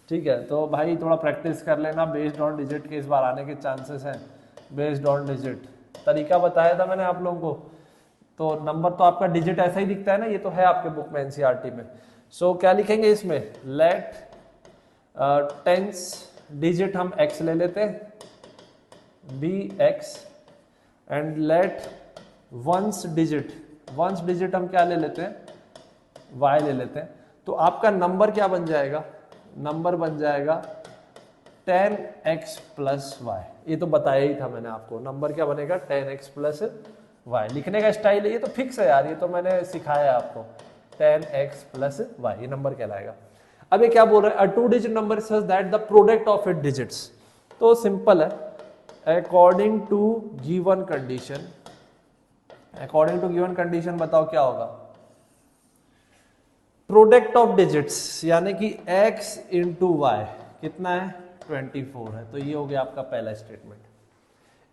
ठीक है। तो भाई थोड़ा प्रैक्टिस कर लेना, बेस्ड ऑन डिजिट के इस बार आने के चांसेस हैं। बेस्ड ऑन डिजिट तरीका बताया था मैंने आप लोगों को। तो नंबर तो आपका डिजिट ऐसा ही दिखता है ना, ये तो है आपके बुक में एनसीईआरटी में। सो क्या लिखेंगे इसमें, लेट टेंस डिजिट हम x ले लेते हैं, bx, and let ones digit हम क्या ले लेते हैं, y ले लेते हैं। तो आपका नंबर क्या बन जाएगा, नंबर बन जाएगा 10x प्लस y। ये तो बताया ही था मैंने आपको, नंबर क्या बनेगा 10x प्लस y। लिखने का स्टाइल है ये तो फिक्स है यार, ये तो मैंने सिखाया है आपको, 10x प्लस y, ये नंबर कहलाएगा। अब ये क्या बोल रहा है, a 2 digit number such that the product of it digits. तो सिंपल है, according to given condition, according to given condition बताओ क्या होगा, प्रोडक्ट ऑफ डिजिट्स यानी कि x इंटू वाई कितना है 24 है। तो ये हो गया आपका पहला statement.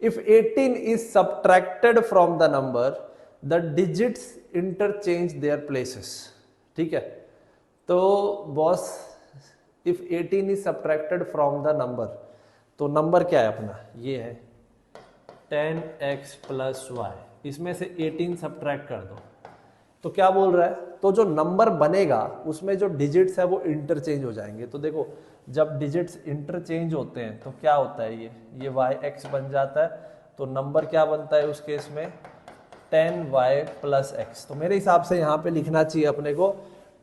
If 18 is subtracted from the number the digits interchange their places, ठीक है। तो boss if 18 is subtracted from the number, तो नंबर क्या है अपना, ये है 10x प्लस वाई, इसमें से 18 सब्ट्रैक्ट कर दो। तो क्या बोल रहा है, तो जो नंबर बनेगा उसमें जो डिजिट्स है वो इंटरचेंज हो जाएंगे। तो देखो जब डिजिट्स इंटरचेंज होते हैं तो क्या होता है, ये yx बन जाता है। तो नंबर क्या बनता है उस केस में 10y प्लस x। तो मेरे हिसाब से यहाँ पे लिखना चाहिए अपने को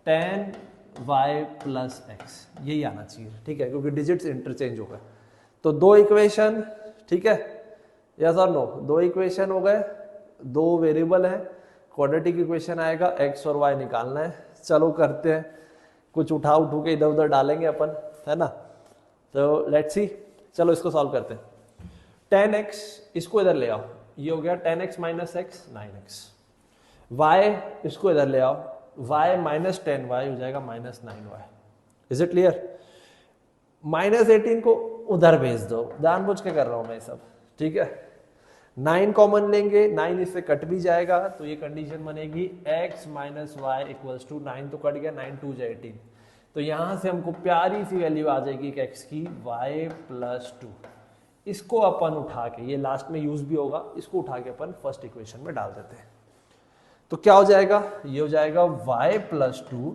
10y प्लस x, यही आना चाहिए, ठीक है, क्योंकि डिजिट्स इंटरचेंज हो गए। तो 2 इक्वेशन, ठीक है, यस और नो, 2 इक्वेशन हो गए, 2 वेरिएबल है, क्वाड्रेटिक इक्वेशन आएगा, x और y निकालना है। चलो करते हैं, कुछ उठा के इधर उधर डालेंगे अपन, है ना। तो लेट्स सी, चलो इसको सॉल्व करते हैं। 10x इसको इधर ले आओ, ये हो गया 10x minus x 9x। y इसको इधर ले आओ, y माइनस 10y हो जाएगा minus 9y। Is it clear? Minus 18 को उधर भेज दो, जानबूझ के कर रहा हूं मैं सब, ठीक है। 9 कॉमन लेंगे, 9 इससे कट भी जाएगा, तो ये कंडीशन बनेगी x minus y equals to 9 तो कट गया, 9 2 जा 18। तो यहां से हमको प्यारी सी वैल्यू आ जाएगी x की y प्लस 2। इसको अपन उठा के, ये लास्ट में यूज भी होगा, इसको उठा के अपन फर्स्ट इक्वेशन में डाल देते हैं। तो क्या हो जाएगा, ये हो जाएगा y plus 2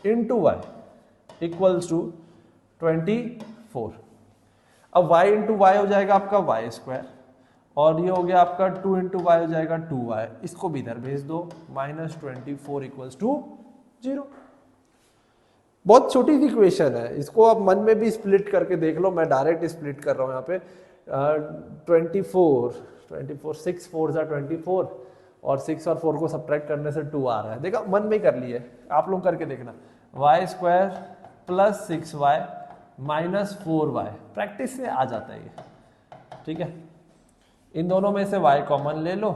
into y equals to 24। अब y इंटू वाई हो जाएगा आपका वाई स्क्वायर, और ये हो गया आपका 2 इंटू वाई हो जाएगा 2y, इसको भी इधर भेज दो, -24 इक्वल्स टू 0। बहुत छोटी सी इक्वेशन है, इसको आप मन में भी स्प्लिट करके देख लो, मैं डायरेक्ट स्प्लिट कर रहा हूँ यहाँ पे। 24 6 4 जा 24, और 6 और 4 को सब्ट्रैक्ट करने से 2 आ रहा है, देखा मन में ही कर लिए, आप लोग करके देखना। Y square plus 6y minus 4y, practice से आ जाता है ये, ठीक है। इन दोनों में से y कॉमन ले लो,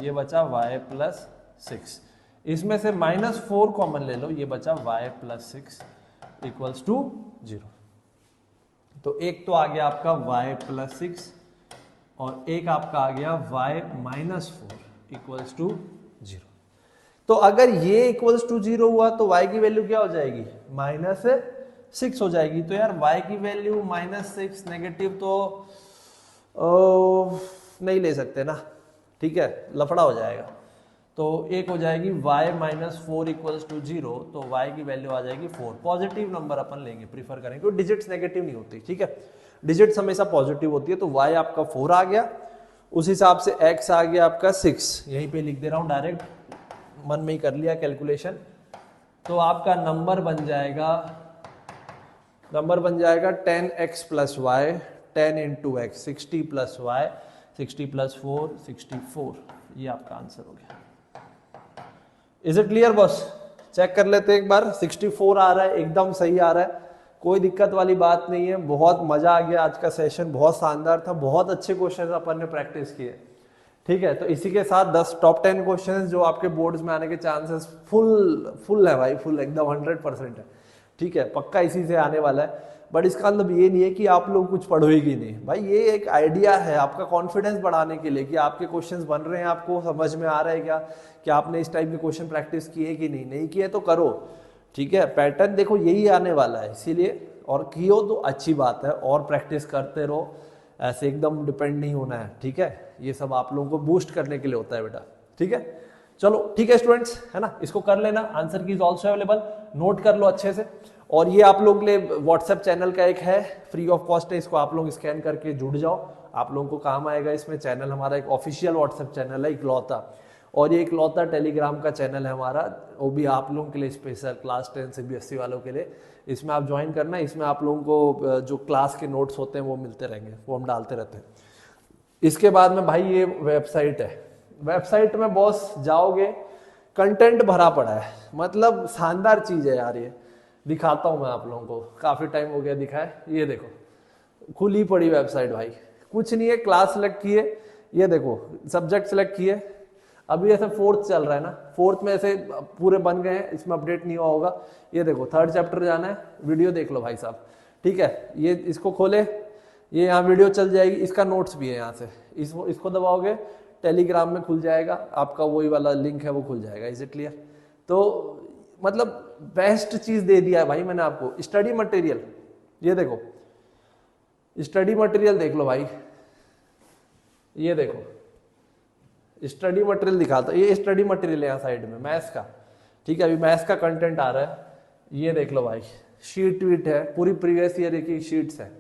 ये बचा y प्लस 6, इसमें से -4 कॉमन ले लो, ये बचा y प्लस 6 इक्वल्स टू 0। तो एक तो आ गया आपका y प्लस 6 और एक आपका आ गया y माइनस 4 इक्वल्स टू 0। तो अगर ये इक्वल्स टू 0 हुआ तो y की वैल्यू क्या हो जाएगी, -6 हो जाएगी। तो यार y की वैल्यू -6 नेगेटिव तो नहीं ले सकते ना, ठीक है, लफड़ा हो जाएगा। तो एक हो जाएगी y माइनस 4 इक्वल्स टू 0, तो y की वैल्यू आ जाएगी 4। पॉजिटिव नंबर अपन लेंगे, प्रीफर करेंगे, क्योंकि डिजिट्स नेगेटिव नहीं होती, ठीक है, डिजिट्स हमेशा पॉजिटिव होती है। तो y आपका 4 आ गया, उस हिसाब से x आ गया आपका 6, यहीं पे लिख दे रहा हूं डायरेक्ट, मन में ही कर लिया कैलकुलेशन। तो आपका नंबर बन जाएगा 10x plus y, 10 into x, 60 plus y, 60 plus 4 64, ये आपका आंसर हो गया। Is it clear boss? Check कर लेते एक बार, 64 आ रहा है, एकदम सही आ रहा है, कोई दिक्कत वाली बात नहीं है। बहुत मजा आ गया, आज का सेशन बहुत शानदार था, बहुत अच्छे क्वेश्चन अपन ने प्रैक्टिस किए, ठीक है। तो इसी के साथ 10 टॉप 10 क्वेश्चंस जो आपके बोर्ड्स में आने के चांसेस फुल है भाई, फुल एकदम 100% है, ठीक है, पक्का इसी से आने वाला है। बट इसका मतलब ये नहीं है कि आप लोग कुछ पढ़ोगे नहीं भाई, ये एक आइडिया है आपका कॉन्फिडेंस बढ़ाने के लिए कि आपके क्वेश्चंस बन रहे हैं, आपको समझ में आ रहा है क्या कि आपने इस टाइप के क्वेश्चन प्रैक्टिस किए कि नहीं किए तो करो, ठीक है। पैटर्न देखो यही आने वाला है, इसीलिए, और कियो तो अच्छी बात है, और प्रैक्टिस करते रहो, ऐसे एकदम डिपेंड नहीं होना है, ठीक है। ये सब आप लोगों को बूस्ट करने के लिए होता है बेटा, ठीक है। चलो ठीक है स्टूडेंट्स, है ना, इसको कर लेना, आंसर की इज ऑल्सो अवेलेबल, नोट कर लो अच्छे से। और ये आप लोग के लिए व्हाट्सएप चैनल का एक है, फ्री ऑफ कॉस्ट है, इसको आप लोग स्कैन करके जुड़ जाओ, आप लोगों को काम आएगा। इसमें चैनल हमारा एक ऑफिशियल व्हाट्सएप चैनल है इकलौता, और ये इकलौता टेलीग्राम का चैनल है हमारा, वो भी आप लोगों के लिए स्पेशल, क्लास 10 CBSE वालों के लिए। इसमें आप ज्वाइन करना, इसमें आप लोगों को जो क्लास के नोट्स होते हैं वो मिलते रहेंगे, वो हम डालते रहते हैं। इसके बाद में भाई ये वेबसाइट है, वेबसाइट में बॉस जाओगे, कंटेंट भरा पड़ा है, मतलब शानदार चीज है यार। ये दिखाता हूं मैं आप लोगों को, काफी टाइम हो गया दिखाए, ये देखो खुली पड़ी वेबसाइट भाई, कुछ नहीं है, क्लास सेलेक्ट किए, ये देखो सब्जेक्ट सेलेक्ट किए, अभी ऐसे 4th चल रहा है ना, 4th में ऐसे पूरे बन गए हैं, इसमें अपडेट नहीं हुआ होगा। ये देखो 3rd चैप्टर जाना है, वीडियो देख लो भाई साहब, ठीक है। ये इसको खोले, ये यहाँ वीडियो चल जाएगी, इसका नोट्स भी है यहाँ से, इसको दबाओगे टेलीग्राम में खुल जाएगा, आपका वही वाला लिंक है वो खुल जाएगा। Is it clear? तो मतलब बेस्ट चीज दे दिया है भाई मैंने आपको, स्टडी मटेरियल, ये देखो स्टडी मटेरियल देख लो भाई, ये देखो स्टडी मटेरियल दिखाता, ये स्टडी मटेरियल है यहाँ साइड में मैथ्स का, ठीक है, अभी मैथ्स का कंटेंट आ रहा है, ये देख लो भाई, शीट वीट है, पूरी प्रीवियस ईयर की शीट्स है,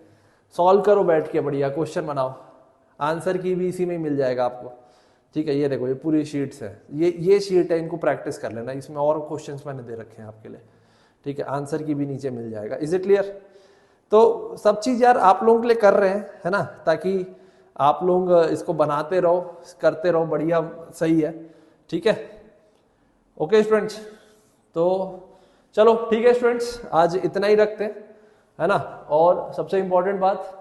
सॉल्व करो बैठ के, बढ़िया क्वेश्चन बनाओ, आंसर की भी इसी में मिल जाएगा आपको, ठीक है। ये देखो ये पूरी शीट्स है, ये शीट है, इनको प्रैक्टिस कर लेना, इसमें और क्वेश्चंस मैंने दे रखे हैं आपके लिए, ठीक है, आंसर की भी नीचे मिल जाएगा। Is it clear? तो सब चीज यार आप लोगों के लिए कर रहे हैं, है ना, ताकि आप लोग इसको बनाते रहो, करते रहो, बढ़िया सही है, ठीक है। ओके स्टूडेंट्स, तो चलो ठीक है स्टूडेंट्स, आज इतना ही रखते हैं, है ना। और सबसे इंपॉर्टेंट बात,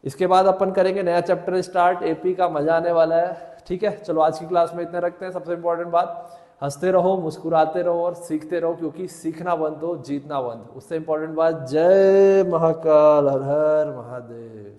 इसके बाद अपन करेंगे नया चैप्टर स्टार्ट, एपी का, मजा आने वाला है, ठीक है। चलो आज की क्लास में इतना रखते हैं। सबसे इंपॉर्टेंट बात, हंसते रहो, मुस्कुराते रहो और सीखते रहो, क्योंकि सीखना बंद तो जीतना बंद। उससे इंपॉर्टेंट बात, जय महाकाल, हर हर महादेव।